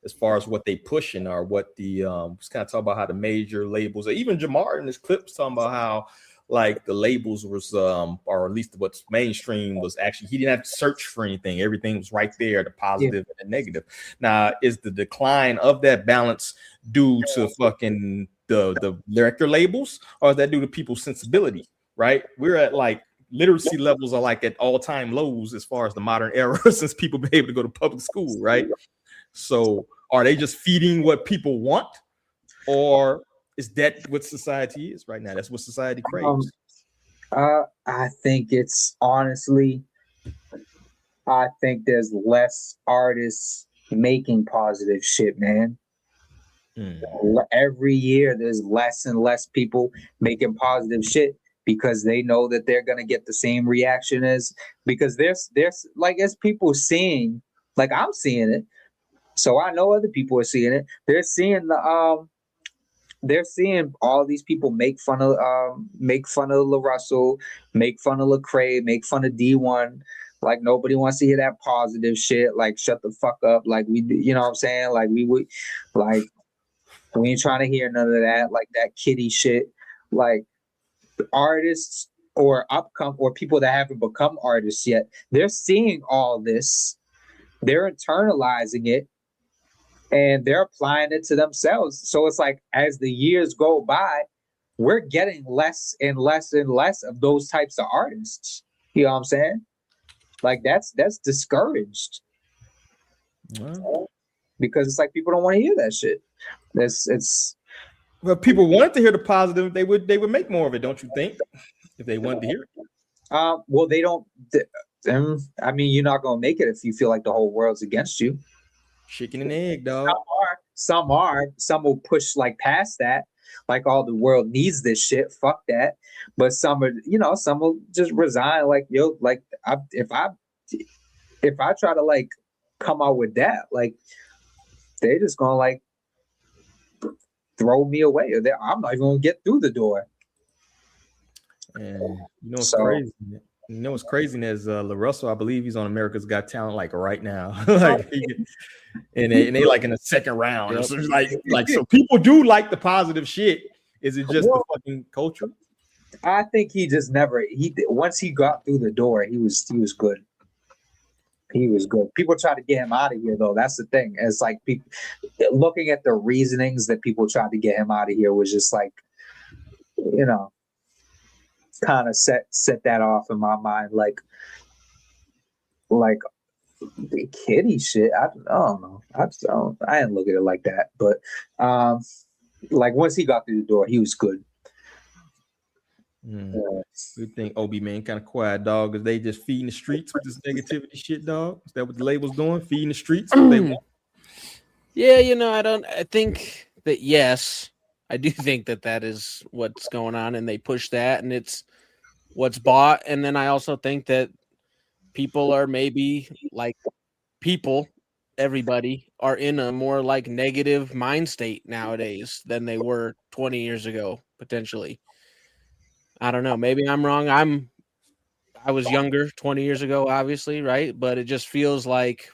as far as what they pushing or what the just kind of talk about how the major labels, or even Jamar in this clip was talking about how like the labels was or at least what's mainstream was actually, he didn't have to search for anything. Everything was right there, the positive and the negative. Now, is the decline of that balance due to fucking the record labels, or is that due to people's sensibility? Right, we're at like literacy levels are like at all-time lows as far as the modern era since people been able to go to public school, right? So are they just feeding what people want, or is that what society is right now? That's what society craves. I think it's honestly, I think there's less artists making positive shit, man. Every year there's less and less people making positive shit because they know that they're gonna get the same reaction because there's like, as people seeing, like I'm seeing it, so I know other people are seeing it. They're seeing they're seeing all these people make fun of La Russell, make fun of Lecrae, make fun of D1. Like nobody wants to hear that positive shit. Like shut the fuck up. Like we, you know what I'm saying? Like we ain't trying to hear none of that. Like that kiddie shit. Like artists or people that haven't become artists yet, they're seeing all this, they're internalizing it, and they're applying it to themselves. So it's like as the years go by, we're getting less and less and less of those types of artists. You know what I'm saying? Like that's discouraged. Wow. Because it's like people don't want to hear that shit. It's well, people wanted to hear the positive, they would make more of it, don't you think? If they wanted to hear it. Well, they don't. I mean, you're not gonna make it if you feel like the whole world's against you. Chicken and egg, dog. Some will push like past that, like all the world needs this shit. Fuck that. But some will just resign. Like like if I try to like come out with that, like they just gonna like throw me away. I'm not even gonna get through the door. And you know what's crazy? You know what's crazy is LaRussell, I believe he's on America's Got Talent like right now. and they like in the second round. Yep. So it's like so people do like the positive shit. Is it just the fucking culture? I think he just never once he got through the door, he was good. He was good. People try to get him out of here though. That's the thing. It's like people looking at the reasonings that people tried to get him out of here was just like, you know, kind of set that off in my mind. Like the kiddie shit. I don't know. I didn't look at it like that. But like once he got through the door, he was good. We think Obi Man kind of quiet, dog. Is they just feeding the streets with this negativity shit, dog? Is that what the label's doing? Feeding the streets? Yeah, you know, I think that yes, I do think that is what's going on, and they push that, and it's what's bought. And then I also think that people are maybe like everybody are in a more like negative mind state nowadays than they were 20 years ago, potentially. I don't know. Maybe I'm wrong. I was younger 20 years ago, obviously, right? But it just feels like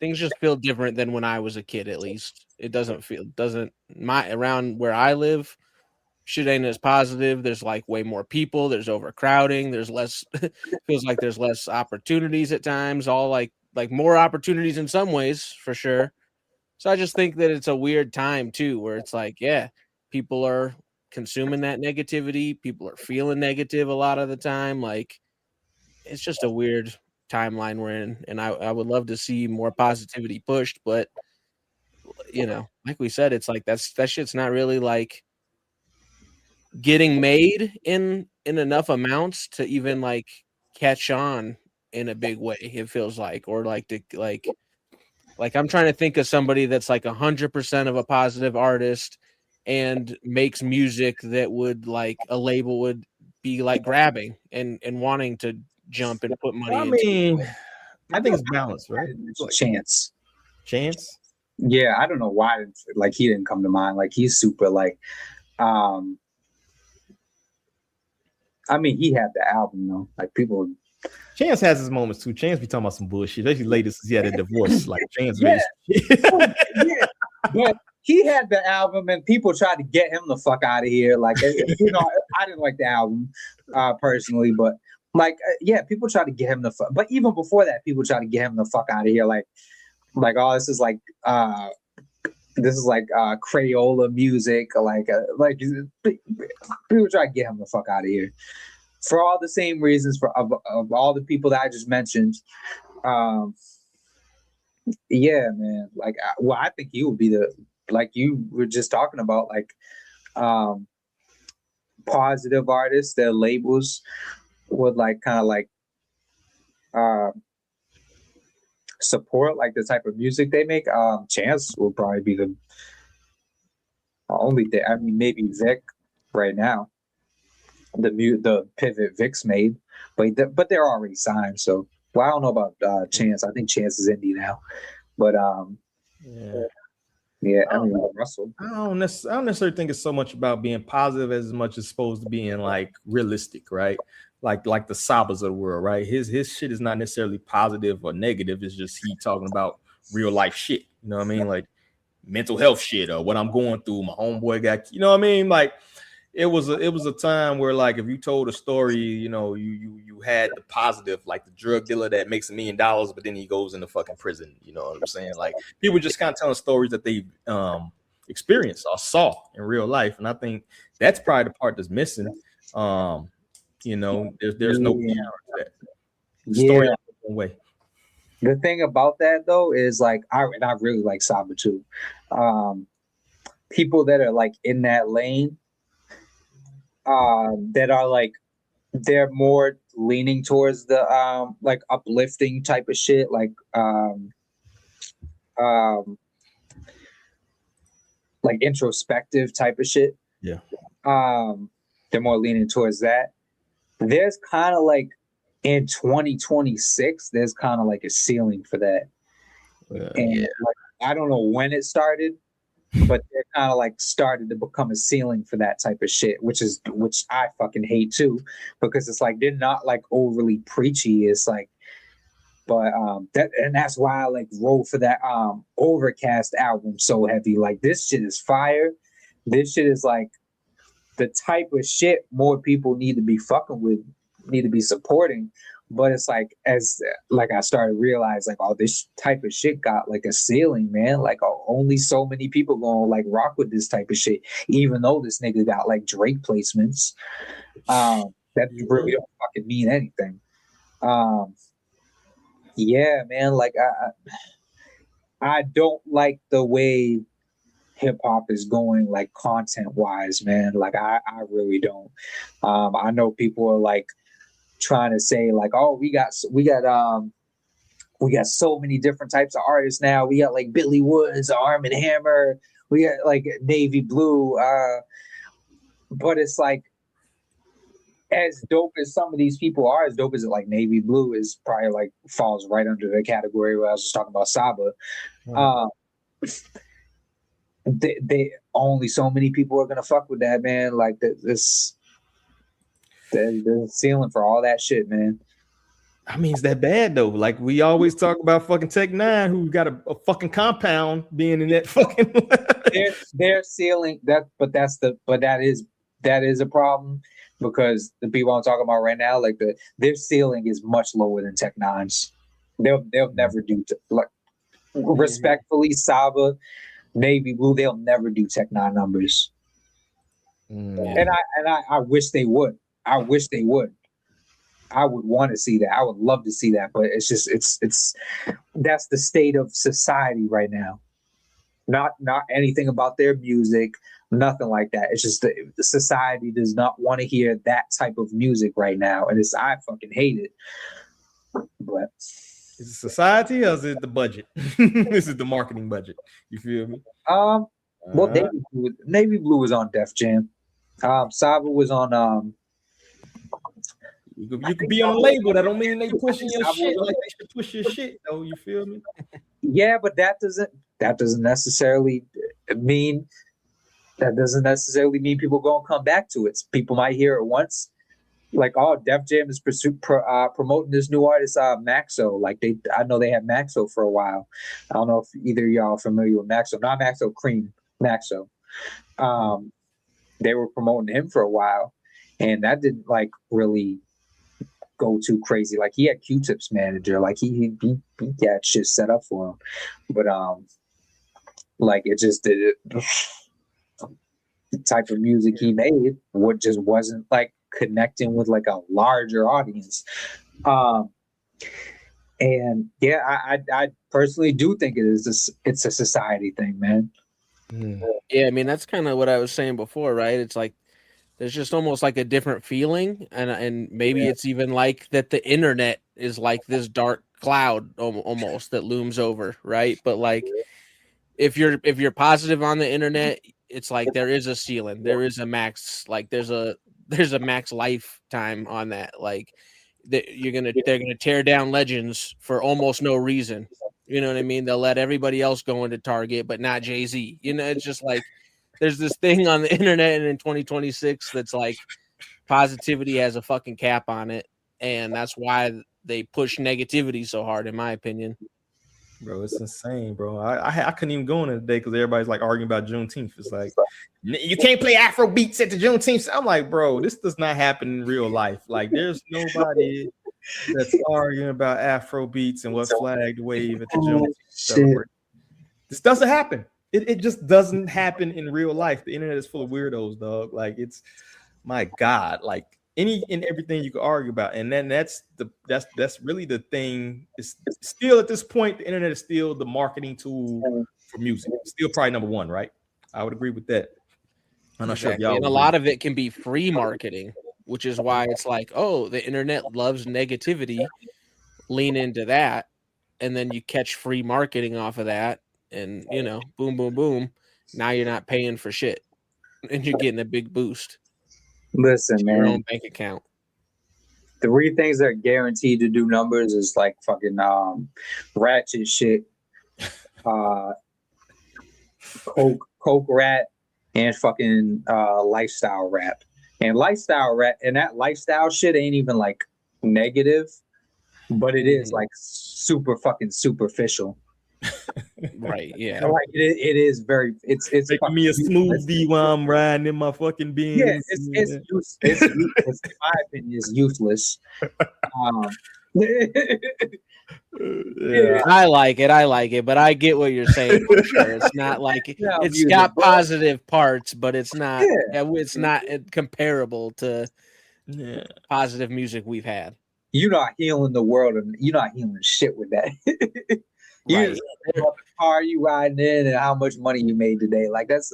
things just feel different than when I was a kid, at least. It around where I live, shit ain't as positive. There's like way more people. There's overcrowding. There's less, feels like there's less opportunities at times, all like more opportunities in some ways, for sure. So I just think that it's a weird time too, where it's like, yeah, people are consuming that negativity. People are feeling negative a lot of the time. Like, it's just a weird timeline we're in. And I would love to see more positivity pushed, but you know, like we said, it's like that shit's not really like getting made in enough amounts to even like catch on in a big way, it feels like, or like I'm trying to think of somebody that's like 100% of a positive artist and makes music that would like a label would be like grabbing and wanting to jump and put money into. I think it's balanced, right? Chance. Yeah, I don't know why like he didn't come to mind. Like he's super like I mean, he had the album though. Like people Chance has his moments too. Chance be talking about some bullshit. Especially latest he had a divorce. Like Chance But he had the album and people tried to get him the fuck out of here. Like, you know, I didn't like the album personally, but like, yeah, people tried to get him the fuck. But even before that, people tried to get him the fuck out of here. Like, oh, this is like Crayola music. Like people try to get him the fuck out of here for all the same reasons of all the people that I just mentioned. Yeah, man. Like, well, I think he would be like you were just talking about, like positive artists, their labels would like kind of like support like the type of music they make. Chance will probably be the only thing. I mean, maybe Vic right now, the pivot Vic's made, but they're already signed. So, well, I don't know about Chance. I think Chance is indie now, but yeah. I mean, Russell. I don't necessarily think it's so much about being positive as much as supposed to being like realistic, right? Like the Sabas of the world, right? His shit is not necessarily positive or negative. It's just he talking about real life shit. You know what I mean? Like mental health shit or what I'm going through. My homeboy got, you know what I mean? Like it was a time where like if you told a story, you know, you had the positive, like the drug dealer that makes $1 million, but then he goes into fucking prison. You know what I'm saying? Like people just kind of telling stories that they experienced or saw in real life, and I think that's probably the part that's missing. You know, there's no counter to that. Story way. The thing about that though is like I really like Saba too. People that are like in that lane. That are like they're more leaning towards the like uplifting type of shit, like introspective type of shit. Yeah. They're more leaning towards that. There's kind of like in 2026, there's kind of like a ceiling for that. And like, I don't know when it started, but they're kind of like started to become a ceiling for that type of shit, which I fucking hate too, because it's like they're not like overly preachy. It's like, but that's why I like roll for that Overcast album so heavy. Like this shit is fire. This shit is like the type of shit more people need to be fucking with, need to be supporting. But it's like, as like I started to realize, like, oh, this type of shit got like a ceiling, man. Like, oh, only so many people gonna like rock with this type of shit, even though this nigga got like Drake placements. That really don't fucking mean anything. Yeah, man. Like, I don't like the way hip hop is going, like content wise, man. Like, I really don't. I know people are like trying to say like, oh, we got so many different types of artists now. We got like Billy Woods, Arm & Hammer. We got like Navy Blue. But it's like, as dope as some of these people are, as dope as like Navy Blue is, probably like falls right under the category where I was just talking about Saba. They only so many people are gonna fuck with that, man. Like there's ceiling for all that shit, man. I mean, is that bad though? Like we always talk about fucking Tech-9, who got a fucking compound being in that fucking their ceiling. That is a problem, because the people I'm talking about right now, like their ceiling is much lower than Tech-9's. They'll never do respectfully, Saba, Navy Blue, they'll never do Tech-9 numbers. And I wish they would. I wish they would. I would want to see that. I would love to see that, but it's just it's that's the state of society right now. Not anything about their music, nothing like that. It's just the society does not want to hear that type of music right now, and I fucking hate it. But is it society or is it the budget? This is the marketing budget. You feel me? Well, Navy Blue was on Def Jam. Saba was on. You could be on a label. That don't mean they pushing your shit like they should push your shit, though. You feel me? Yeah, but that doesn't necessarily mean people gonna come back to it. People might hear it once, like, oh, Def Jam is promoting this new artist, Maxo. Like I know they had Maxo for a while. I don't know if either of y'all are familiar with Maxo. Not Maxo Cream, Maxo. They were promoting him for a while, and that didn't like really go too crazy. Like he had Q-Tip's manager, like he got shit set up for him, but like it just did the type of music he made just wasn't like connecting with like a larger audience. And yeah, I personally do think it's a society thing, man. Yeah, I mean that's kind of what I was saying before, right? It's like there's just almost like a different feeling, and maybe it's even like that the internet is like this dark cloud almost that looms over, right? But like if you're positive on the internet, it's like there is a ceiling, there is a max, like there's a max lifetime on that. Like they're gonna tear down legends for almost no reason. You know what I mean? They'll let everybody else go into Target, but not Jay-Z. You know, it's just like there's this thing on the internet and in 2026 that's like positivity has a fucking cap on it, and that's why they push negativity so hard, in my opinion. Bro, it's insane, bro. I couldn't even go in today because everybody's like arguing about Juneteenth. It's like you can't play Afro beats at the Juneteenth. I'm like, bro, this does not happen in real life. Like, there's nobody that's arguing about Afro beats and what flag to wave at the Juneteenth celebration. This doesn't happen. It just doesn't happen in real life. The internet is full of weirdos, dog. Like, it's, my God, like any and everything you can argue about. And then that's really the thing. It's still at this point, the internet is still the marketing tool for music. It's still probably number one, right? I would agree with that. I'm not sure if y'all and a lot of it can be free marketing, which is why it's like, oh, the internet loves negativity. Lean into that, and then you catch free marketing off of that. And, you know, boom, boom, boom. Now you're not paying for shit. And you're getting a big boost. Listen, man. Your own bank account. 3 things that are guaranteed to do numbers is like fucking ratchet shit, coke, coke rap and fucking lifestyle rap. And lifestyle rap and that lifestyle shit ain't even like negative, but it is like super fucking superficial. Right, yeah. Like it is very it's making me a smoothie while I'm riding in my fucking Benz. Yeah, it's useless. In my opinion, it's useless. Yeah. I like it, but I get what you're saying for sure. It's not like it's got positive parts, but it's not it's not comparable to positive music we've had. You're not healing the world, and you're not healing shit with that. You just what car you riding in and how much money you made today. Like that's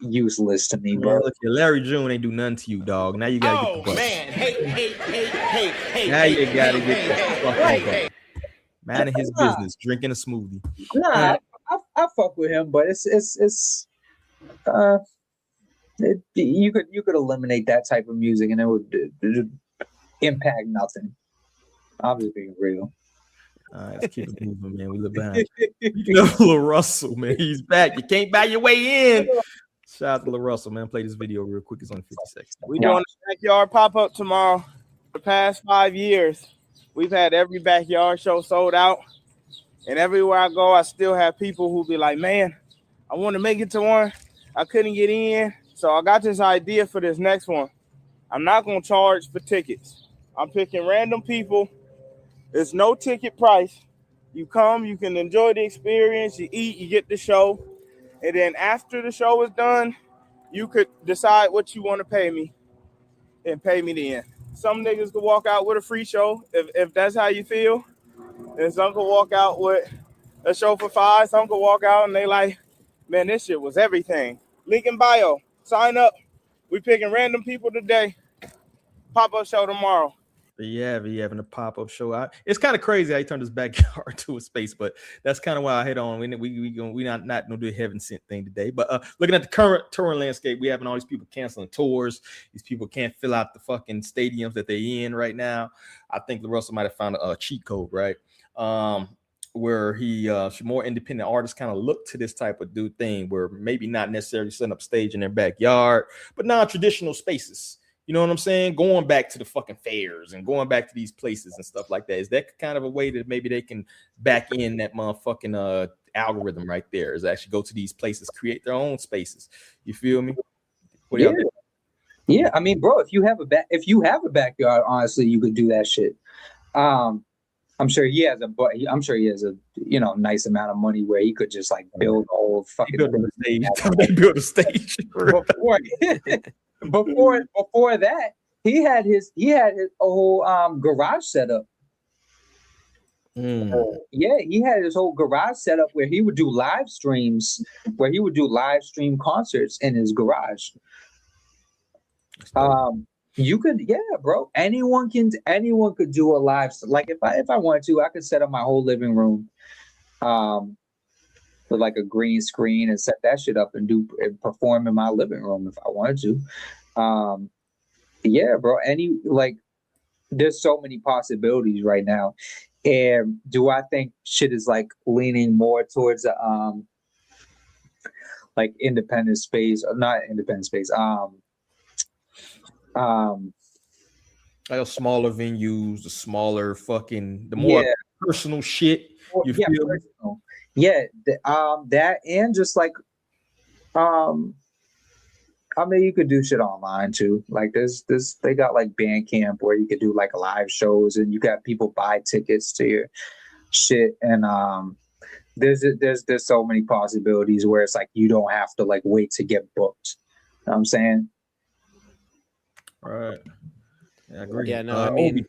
useless to me, bro. Look, Larry June ain't do nothing to you, dog. Now you gotta get the bus. Man, hey. Now you gotta get the fucking bus. Minding his business, drinking a smoothie. Nah, I fuck with him, but you could eliminate that type of music and it would impact nothing. I'm just being real. All right, let's keep it moving, man. We look behind. Lil Russell, man, he's back. You can't buy your way in. Shout out to Lil Russell, man. Play this video real quick. It's only 50 seconds. We doing the backyard pop-up tomorrow. For the past 5 years, we've had every backyard show sold out. And everywhere I go, I still have people who be like, man, I want to make it to one. I couldn't get in. So I got this idea for this next one. I'm not going to charge for tickets. I'm picking random people. There's no ticket price. You come, you can enjoy the experience, you eat, you get the show. And then after the show is done, you could decide what you want to pay me and pay me then. Some niggas could walk out with a free show if that's how you feel. And some could walk out with a show for $5. Some could walk out and they like, man, this shit was everything. Link in bio. Sign up. We picking random people today. Pop-up show tomorrow. Yeah, we having a pop-up show. It's kind of crazy how you turned this backyard to a space, but that's kind of why I hit on. We not gonna do a heaven sent thing today. But looking at the current touring landscape, we having all these people canceling tours. These people can't fill out the fucking stadiums that they're in right now. I think Russell might have found a cheat code, right? Where he should more independent artists kind of look to this type of thing, where maybe not necessarily setting up stage in their backyard, but non-traditional spaces. You know what I'm saying? Going back to the fucking fairs and going back to these places and stuff like that. Is that kind of a way that maybe they can back in that motherfucking algorithm right there? Is actually go to these places, create their own spaces. You feel me? What do y'all think? Yeah, I mean, bro, if you have a backyard, honestly, you could do that shit. I'm sure he has a nice amount of money where he could just like build a whole fucking stage. They built a stage. Before that, he had his whole garage set up. Yeah, he had his whole garage set up where he would do live streams, concerts in his garage. You could, bro. Anyone could do a live. Like if I wanted to, I could set up my whole living room, with like a green screen and set that shit up and perform in my living room if I wanted to. Yeah, bro. There's so many possibilities right now. And do I think shit is like leaning more towards like independent space, or not independent space? Like smaller venues, the smaller the more personal shit. You feel personal. Yeah, that and just like I mean, you could do shit online too. Like they got like Bandcamp where you could do like live shows and you got people buy tickets to your shit. And there's so many possibilities where it's like you don't have to like wait to get booked. You know what I'm saying? Right. Yeah, I agree. Yeah, no, I mean,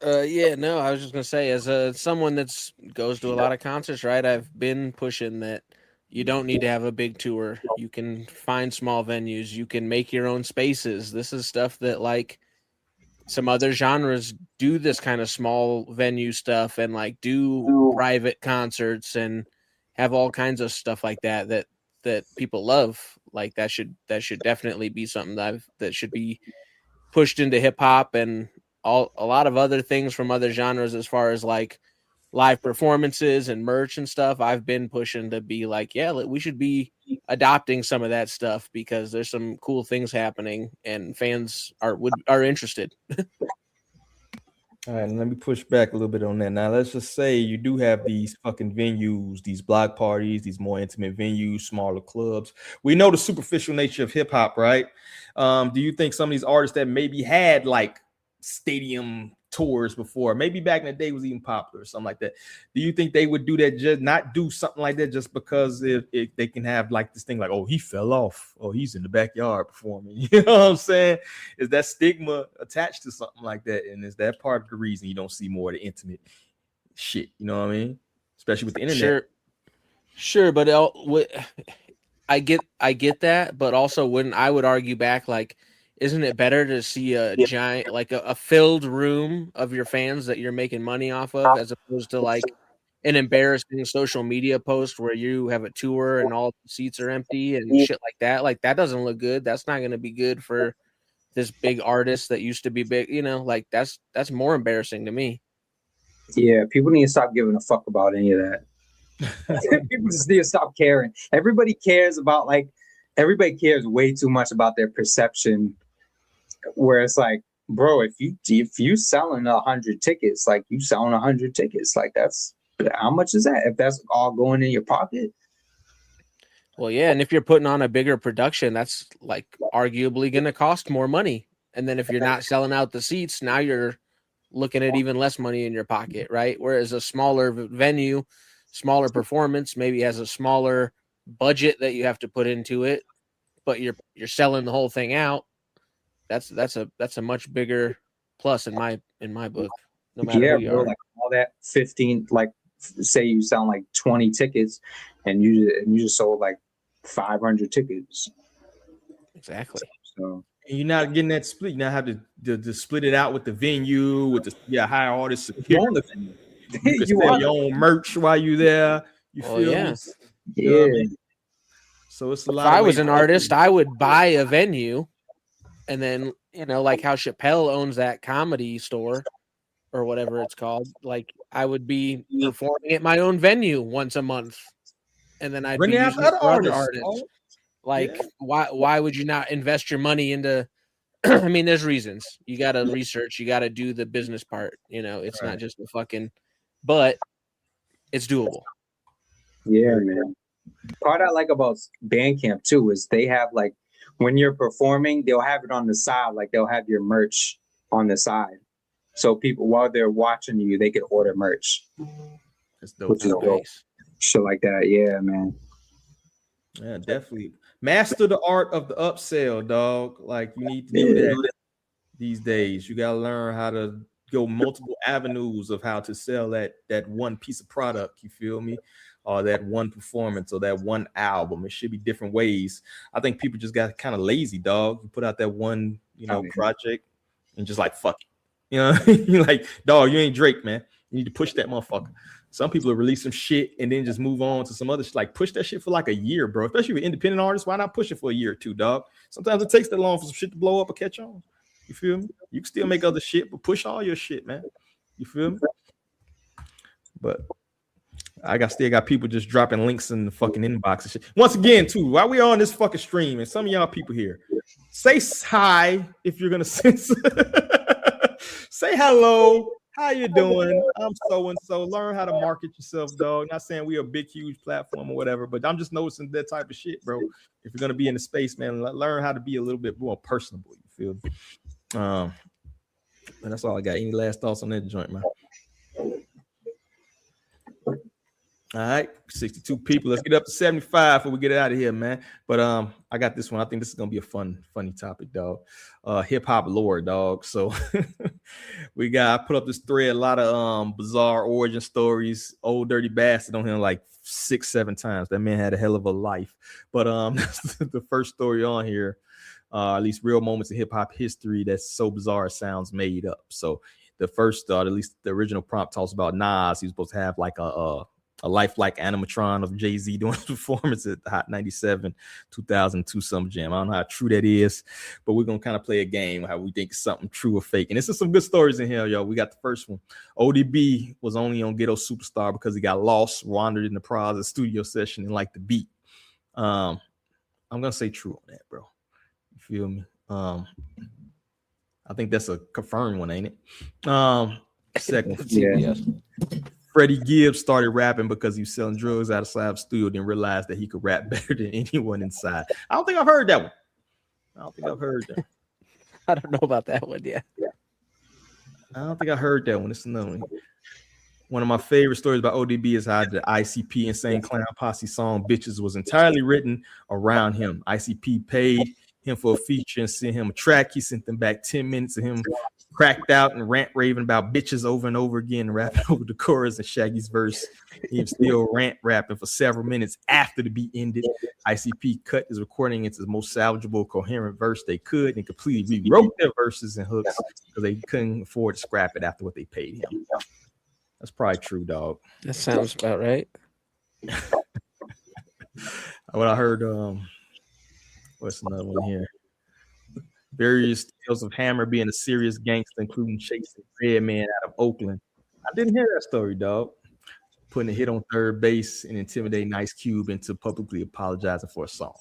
I was just gonna say, as someone that's goes to a lot of concerts, right? I've been pushing that you don't need to have a big tour. You can find small venues. You can make your own spaces. This is stuff that like some other genres do, this kind of small venue stuff and like do private concerts and have all kinds of stuff like that people love. Like that should definitely be something that should be pushed into hip hop and a lot of other things from other genres as far as like live performances and merch and stuff, I've been pushing to be like, yeah, we should be adopting some of that stuff because there's some cool things happening and fans are interested. All right, let me push back a little bit on that. Now, let's just say you do have these fucking venues, these block parties, these more intimate venues, smaller clubs. We know the superficial nature of hip hop, right? Do you think some of these artists that maybe had like stadium tours before, maybe back in the day was even popular or something like that, do you think they would do that, just not do something like that just because if they can have like this thing like, oh, he fell off, or he's in the backyard performing? You know what I'm saying? Is that stigma attached to something like that? And is that part of the reason you don't see more of the intimate shit? You know what I mean? Especially with the internet. Sure, but I get that, but also I would argue back, like, isn't it better to see a giant, like a filled room of your fans that you're making money off of, as opposed to like an embarrassing social media post where you have a tour and all the seats are empty and shit like that? Like, that doesn't look good. That's not going to be good for this big artist that used to be big. You know, like that's more embarrassing to me. Yeah, people need to stop giving a fuck about any of that. People just need to stop caring. Everybody cares way too much about their perception. Where it's like, bro, if you selling 100 tickets, like you selling 100 tickets, like that's how much is that? If that's all going in your pocket. Well, yeah, and if you're putting on a bigger production, that's like arguably going to cost more money. And then if you're not selling out the seats, now you're looking at even less money in your pocket, right? Whereas a smaller venue, smaller performance, maybe has a smaller budget that you have to put into it, but you're selling the whole thing out. That's a much bigger plus in my book. No matter who you are. Like all that 15, like say you sound like 20 tickets, and you just sold like 500 tickets. Exactly. So and you're not getting that split. You now have to split it out with the venue, with the high artists. You can sell your own merch while you're there. You feel me? Yeah. You know what I mean? So it's a lot. If I was an artist, I would buy a venue. And then, you know, like how Chappelle owns that comedy store or whatever it's called, like I would be performing at my own venue once a month. And then I'd be using it for other artists. Like, why would you not invest your money into, I mean, there's reasons. You got to research. You got to do the business part. You know, it's not just the fucking, but it's doable. Yeah, man. Part I like about Bandcamp too is they have like, when you're performing, they'll have it on the side, like they'll have your merch on the side. So people, while they're watching you, they can order merch. That's dope. Shit like that. Yeah, man. Yeah, definitely. Master the art of the upsell, dog. Like you need to do that these days. You gotta learn how to go multiple avenues of how to sell that one piece of product. You feel me? Or that one performance or that one album. It should be different ways. I think people just got kind of lazy, dog. You put out that one, project and just like, fuck it. You know, you're like, dog, you ain't Drake, man. You need to push that motherfucker. Some people will release some shit and then just move on to some other shit. Like push that shit for like a year, bro. Especially with independent artists. Why not push it for a year or two, dog? Sometimes it takes that long for some shit to blow up or catch on. You feel me? You can still make other shit, but push all your shit, man. You feel me? But I still got people just dropping links in the fucking inbox and shit. Once again, too, while we on this fucking stream, and some of y'all people here, say hi if you're gonna say hello. How you doing? I'm so and so. Learn how to market yourself, dog. Not saying we a big, huge platform or whatever, but I'm just noticing that type of shit, bro. If you're gonna be in the space, man, learn how to be a little bit more personable. You feel me? And that's all I got. Any last thoughts on that joint, man? All right, 62 people. Let's get up to 75 before we get out of here, man. But I got this one. I think this is gonna be a funny topic, dog. Hip hop lore, dog. So I put up this thread, a lot of bizarre origin stories. Old Dirty Bastard on him like 6-7 times. That man had a hell of a life. But that's the first story on here. At least real moments in hip hop history that's so bizarre it sounds made up. So the first, at least the original prompt talks about Nas. He was supposed to have like a a lifelike animatron of Jay-Z doing a performance at the Hot 97 2002 Summer Jam. I don't know how true that is, but we're going to kind of play a game how we think it's something true or fake. And this is some good stories in here, yo. We got the first one. ODB was only on Ghetto Superstar because he got lost, wandered in the Plaza studio session and liked the beat. I'm going to say true on that, bro. You feel me? I think that's a confirmed one, ain't it? Second one. Yeah. Freddie Gibbs started rapping because he was selling drugs outside of the studio, then realized that he could rap better than anyone inside. I don't think I've heard that one. I don't know about that one yet. I don't think I heard that one. It's another one. One of my favorite stories about ODB is how the ICP Insane Clown Posse song Bitches was entirely written around him. ICP paid him for a feature and sent him a track. He sent them back 10 minutes of him cracked out and rant raving about bitches over and over again, rapping over the chorus and Shaggy's verse. He was still rant rapping for several minutes after the beat ended. ICP cut his recording into the most salvageable, coherent verse they could and completely rewrote their verses and hooks because they couldn't afford to scrap it after what they paid him. That's probably true, dog. That sounds about right. What I heard, what's another one here? Various tales of Hammer being a serious gangster, including chasing Redman out of Oakland. I didn't hear that story, dog. Putting a hit on third base and intimidating Ice Cube into publicly apologizing for a song.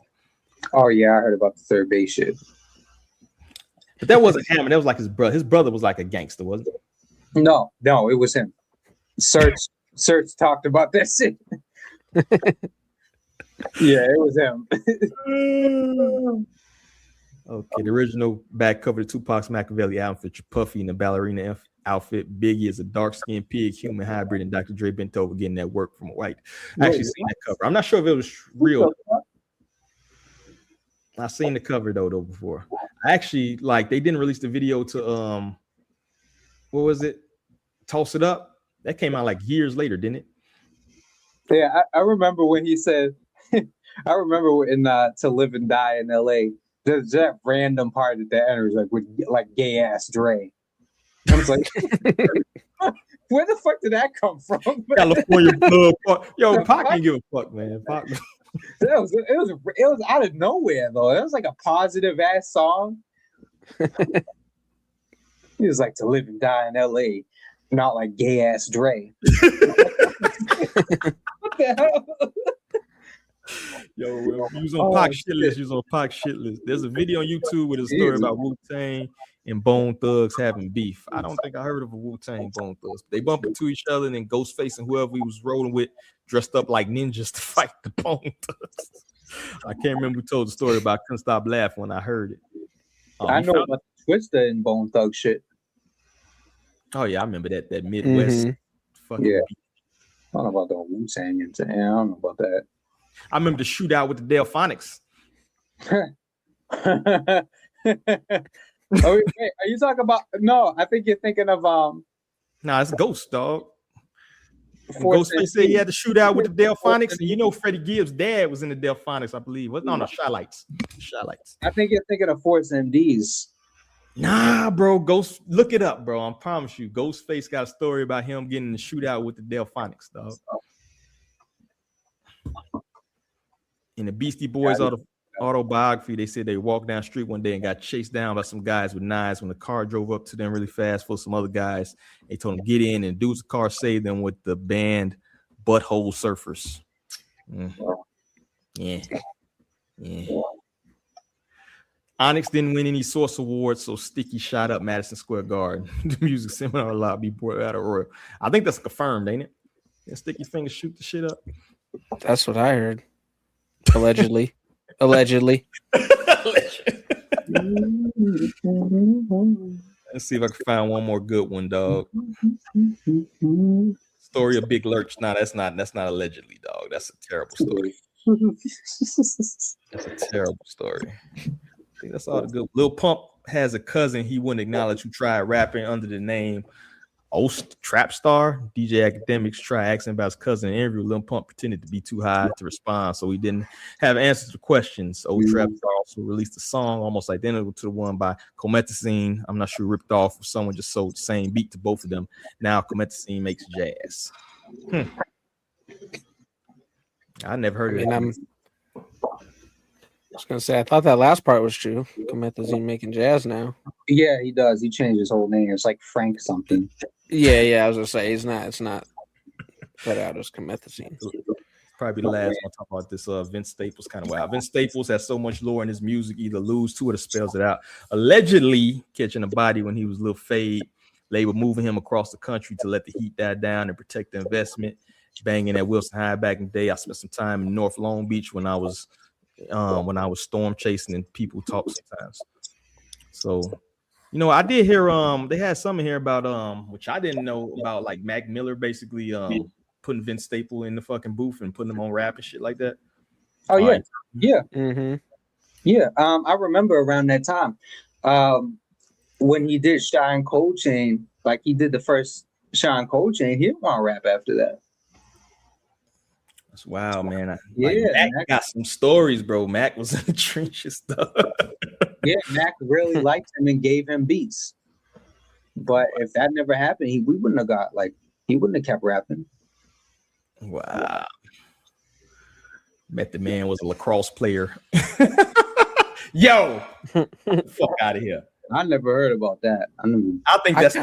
Oh yeah, I heard about the third base shit. But that wasn't Hammer. That was like his brother. His brother was like a gangster, wasn't it? No, it was him. Search talked about that shit. Yeah, it was him. Okay, the original back cover of Tupac's Machiavelli album featured Puffy in the ballerina outfit. Biggie is a dark-skinned pig human hybrid, and Dr. Dre bent over getting that work from a white. I actually seen that cover. I'm not sure if it was real. I've seen the cover though before. I actually they didn't release the video to what was it? Toss It Up. That came out like years later, didn't it? Yeah, I remember when he said. I remember in To Live and Die in L.A. There's that random part at the end was with gay ass Dre. I was like, where the fuck did that come from? California blood. Yo, Pac didn't give a fuck, man. Pac. It was out of nowhere though. It was like a positive ass song. He was like To Live and Die in L.A., not like gay ass Dre. What the hell? Yo, you was on Pac shit list. You was on Pac shit list. There's a video on YouTube with a story about Wu-Tang and Bone Thugs having beef. I don't think I heard of a Wu-Tang Bone Thugs. They bump into each other, and then Ghostface and whoever he was rolling with dressed up like ninjas to fight the Bone Thugs. I can't remember who told the story, but I couldn't stop laughing when I heard it. I know about Twista and Bone Thug shit. Oh yeah, I remember that Midwest fucking beat. I don't know about the Wu-Tang and I don't know about that. I remember the shootout with the Delphonics. Oh, wait, are you talking about? No, I think you're thinking of Nah, it's Ghost, dog. Ghostface said he had to shoot out with the Delphonics, and you know Freddie Gibbs' dad was in the Delphonics, I believe. No, Shy-Lights. I think you're thinking of Force MDs. Nah, bro. Ghost, look it up, bro. I promise you. Ghostface got a story about him getting the shootout with the Delphonics, dog. In the Beastie Boys autobiography, they said they walked down the street one day and got chased down by some guys with knives. When the car drove up to them really fast for some other guys, they told them get in, and dudes' car saved them with the band Butthole Surfers. Yeah. Onyx didn't win any Source Awards, so Sticky shot up Madison Square Garden. The music seminar lobby brought out a royal. I think that's confirmed, ain't it? Yeah, Sticky Fingers shoot the shit up. That's what I heard. Allegedly. Allegedly. Let's see if I can find one more good one, dog. Story of Big Lurch. Nah, that's not allegedly, dog. That's a terrible story. That's a terrible story. I think that's all the good. Lil Pump has a cousin he wouldn't acknowledge who tried rapping under the name Ost Trap Star. DJ Academics tried asking about his cousin in an interview. Lil Pump pretended to be too high to respond, so he didn't have answers to questions. Ost Trap Star also released a song almost identical to the one by Commentators. I'm not sure ripped off or someone just sold the same beat to both of them. Now Commentators makes jazz. I never heard of it. I'm just gonna say, I thought that last part was true. Commentators making jazz now. Yeah, he does. He changed his whole name. It's like Frank something. Yeah. I was gonna say it's not put out as Commentators. Probably the last one talking about this. Vince Staples kind of wild. Vince Staples has so much lore in his music, either lose to it or spells it out. Allegedly catching a body when he was a little fade. They were moving him across the country to let the heat die down and protect the investment. Banging at Wilson High back in the day. I spent some time in North Long Beach when I was storm chasing and people talk sometimes. So, I did hear they had something here about which I didn't know about, like Mac Miller basically putting Vince Staples in the fucking booth and putting him on rap and shit like that. Oh yeah, right. yeah, mm-hmm. Yeah. I remember around that time when he did Shine Cold Chain, like he did the first Shine Cold Chain. He didn't want to rap after that. That's wild, man. Mac got some stories, bro. Mac was in the trenches stuff. Yeah, Mac really liked him and gave him beats. But if that never happened, he wouldn't have kept rapping. Wow. Bet the man was a lacrosse player. Yo, fuck out of here. I never heard about that. I think that's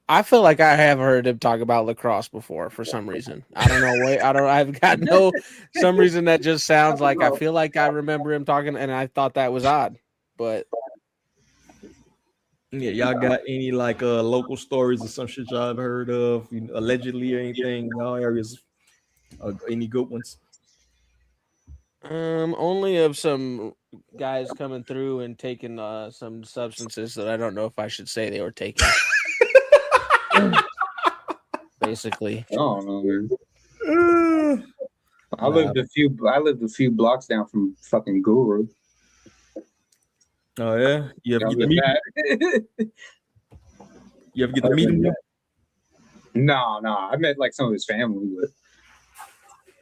I feel like I have heard him talk about lacrosse before for some reason. I don't know. I've got some reason that just sounds like I feel like I remember him talking, and I thought that was odd. But yeah, y'all got any like local stories or some shit y'all have heard of, allegedly or anything in y'all areas? Any good ones? Only of some guys coming through and taking some substances that I don't know if I should say they were taking. Basically, I don't know, man. I lived a few blocks down from fucking Guru. Oh yeah, you ever get to meet him? You ever get to meet him? No, I met like some of his family, but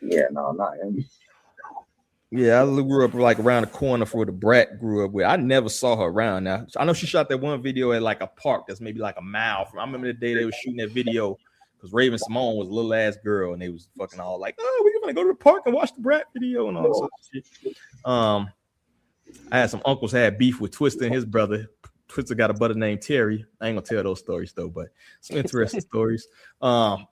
yeah, no, not him. Yeah, I grew up like around the corner for where the Brat grew up with. I never saw her around. Now I know she shot that one video at like a park that's maybe like a mile from. I remember the day they were shooting that video because Raven Simone was a little ass girl and they was fucking all like, "Oh, we're gonna go to the park and watch the Brat video and all this other shit." I had some uncles had beef with Twister and his brother. Twister got a brother named Terry. I ain't gonna tell those stories though, but some interesting stories. And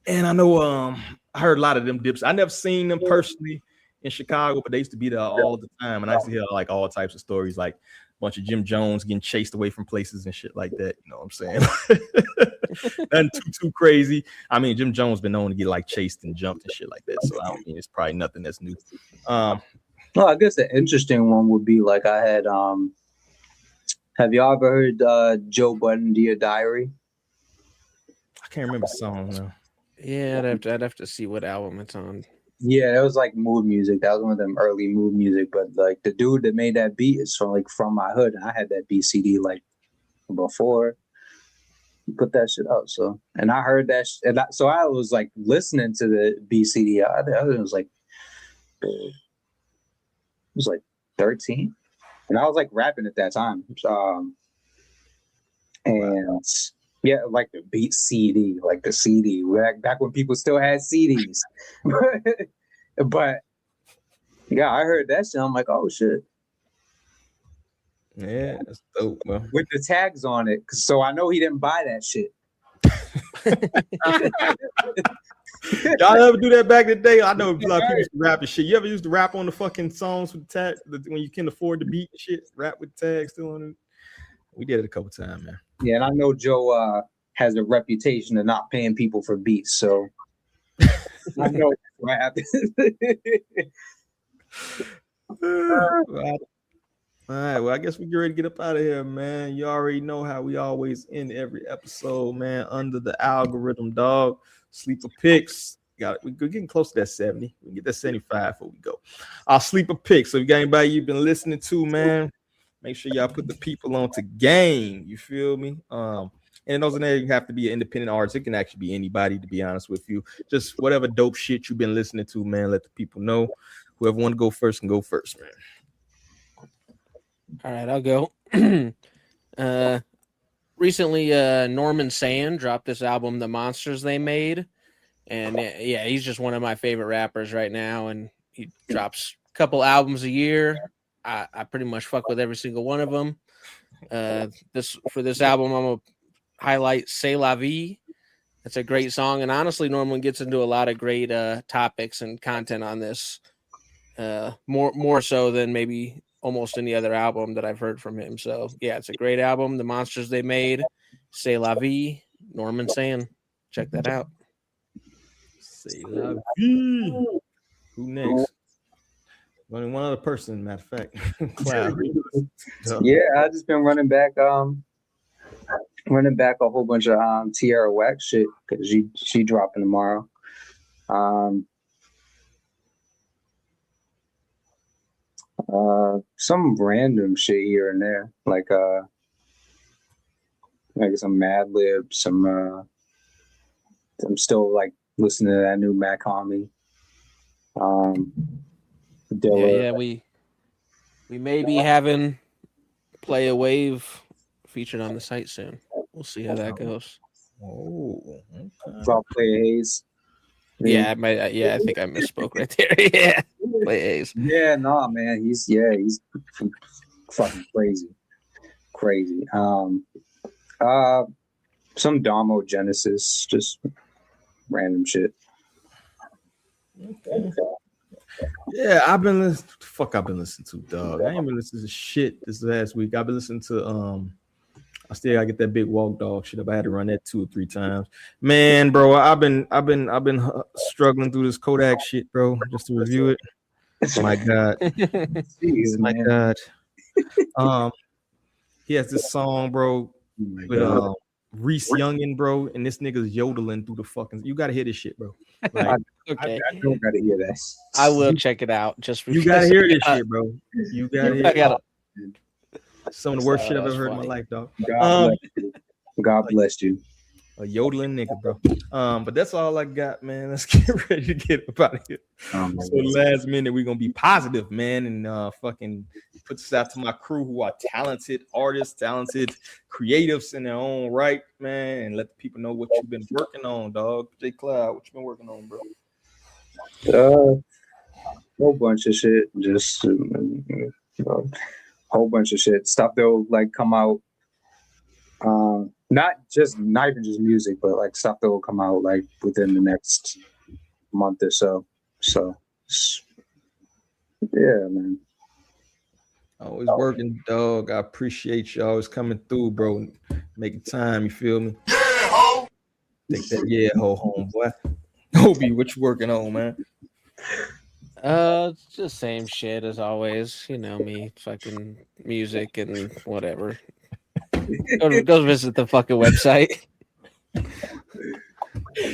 I know I heard a lot of them dips. I never seen them personally in Chicago, but they used to be there all the time, and I used to hear like all types of stories, like a bunch of Jim Jones getting chased away from places and shit like that. You know what I'm saying? Nothing too crazy. I mean, Jim Jones been known to get like chased and jumped and shit like that, so I don't mean it's probably nothing that's new. Well, I guess the interesting one would be like I had. Have y'all ever heard Joe Budden, Dear Diary? I can't remember the song. No. Yeah, I'd have to see what album it's on. Yeah, that was like mood music. That was one of them early mood music. But like the dude that made that beat is from my hood, and I had that beat CD like before he put that shit out. So, and I heard that, so I was like listening to the BCD. I was like 13, and I was like rapping at that time. And yeah, like the beat CD, like the CD back when people still had CDs. But yeah, I heard that shit. I'm like, oh shit. Yeah, that's dope, bro. With the tags on it, so I know he didn't buy that shit. Y'all ever do that back in the day? I know a lot of people used to rap and shit. You ever used to rap on the fucking songs with the tag when you can afford the beat and shit? Rap with tags still on it. We did it a couple times, man. Yeah, and I know Joe has a reputation of not paying people for beats, so I know what happens. All right, well, I guess we get ready to get up out of here, man. You already know how we always end every episode, man. Under the algorithm, dog. Sleeper picks. We're getting close to that 70. We can get that 75 before we go. Our sleeper picks. So if you got anybody you've been listening to, man, make sure y'all put the people on to game. You feel me? And those in there, you have to be an independent artist. It can actually be anybody, to be honest with you. Just whatever dope shit you've been listening to, man. Let the people know. Whoever want to go first can go first, man. All right, I'll go. Recently, Norman Sand dropped this album, The Monsters They Made. And yeah, he's just one of my favorite rappers right now. And he drops a couple albums a year. I pretty much fuck with every single one of them. This album, I'm gonna highlight "C'est La Vie." It's a great song, and honestly, Norman gets into a lot of great topics and content on this. More so than maybe almost any other album that I've heard from him. So yeah, it's a great album. The monsters they made, "C'est La Vie," Norman saying, check that out. C'est La Vie. Who next? Only one other person, matter of fact. Cloud. Yeah, I just been running back a whole bunch of Tierra Wax shit because she dropping tomorrow. Some random shit here and there, like some Mad Lib, I'm still like listening to that new Mac Homie. Yeah, we may be having Play a Wave featured on the site soon. We'll see how that goes. Oh, okay. Drop Play Haze. Yeah, I think I misspoke right there. Yeah, Play Haze. Yeah, no, man, he's fucking crazy. Some Damo Genesis, just random shit. Okay. Yeah, I've been listening to, dog. I ain't been listening to shit this last week. I've been listening to I still gotta get that big walk dog shit up. I had to run that 2 or 3 times. Man, bro, I've been struggling through this Kodak shit, bro, just to review it. My God. Jeez, my man. God. He has this song, bro, with Reese Youngin, bro, and this nigga's yodeling through the fucking. You gotta hear this shit, bro. Like, Okay, I don't gotta hear that. I will check it out. Just you gotta hear this shit, bro. You gotta hear. I gotta. Some of the worst shit I've ever heard in my life, dog. God bless you. A yodeling nigga, bro. But that's all I got, man. Let's get ready to get up out of here. So last minute, we're gonna be positive, man, and fucking put this out to my crew who are talented artists, talented creatives in their own right, man, and let the people know what you've been working on, dog. J Cloud, what you been working on, bro? Whole bunch of shit, just whole bunch of shit. Stuff that'll like come out. Not even just music, but like stuff that will come out like within the next month or so. So yeah, man. Always working, dog. I appreciate you always coming through, bro. Making time, you feel me? Yeah, ho. Take that ho home, boy. Obi, what you working on, man? It's just same shit as always. You know me, fucking music and whatever. Go visit the fucking website.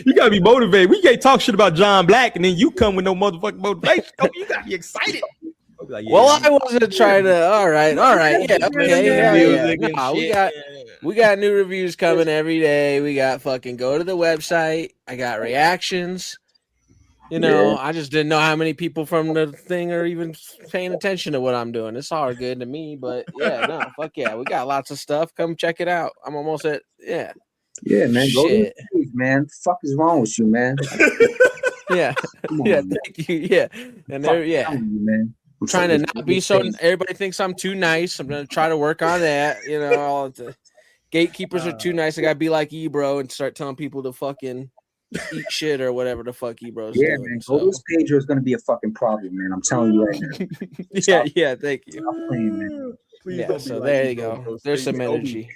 You gotta be motivated. We can't talk shit about John Black and then you come with no motherfucking motivation. You gotta be excited. Like, yeah, well, I wasn't trying to. All right, yeah, okay, yeah. Nah, we got new reviews coming every day. We got fucking go to the website. I got reactions. You know, I just didn't know how many people from the thing are even paying attention to what I'm doing. It's all good to me, but yeah, no, fuck yeah, we got lots of stuff. Come check it out. I'm almost at Yeah, man. Go to the page, man. The fuck is wrong with you, man? Yeah, thank you. Yeah, and there, man. I'm trying to not be so. Everybody thinks I'm too nice. I'm gonna try to work on that. You know, all the gatekeepers are too nice. I gotta be like Ebro and start telling people to fucking eat shit or whatever the fuck Ebro's doing. Man. Go to this page or it's gonna be a fucking problem, man. I'm telling you right now. Yeah, thank you. Stop playing, man. Please yeah, so there you go. Bro. There's some energy.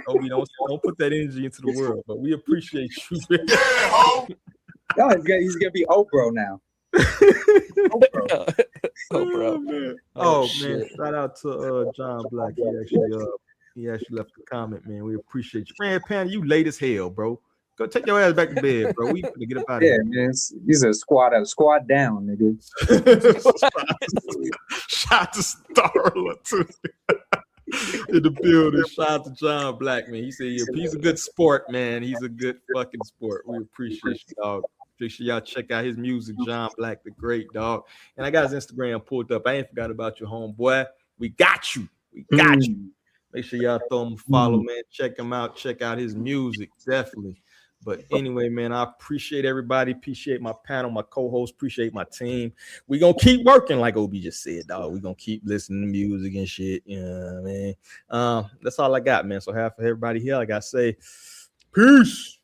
Obi, don't put that energy into the world, but we appreciate you. No, he's gonna be Oprah now. Oprah. Oh man! Shout out to John Black. He actually left a comment, man. We appreciate you, man. Pan, you late as hell, bro. Go take your ass back to bed, bro. We got to get up out of here. Yeah, man. He's a squad down, nigga. Shout to Starla too. In the building. Shout out to John Black, man. He said he's a good sport, man. He's a good fucking sport. We appreciate you, dog. Make sure y'all check out his music, John Black, the great dog. And I got his Instagram pulled up. I ain't forgot about you, homeboy. We got you. You. Make sure y'all throw him a follow, man. Check him out. Check out his music, definitely. But anyway, man, I appreciate everybody. Appreciate my panel, my co-host. Appreciate my team. We gonna keep working, like Obi just said, dog. We gonna keep listening to music and shit. You know what I mean? That's all I got, man. So half of everybody here, I gotta say, peace.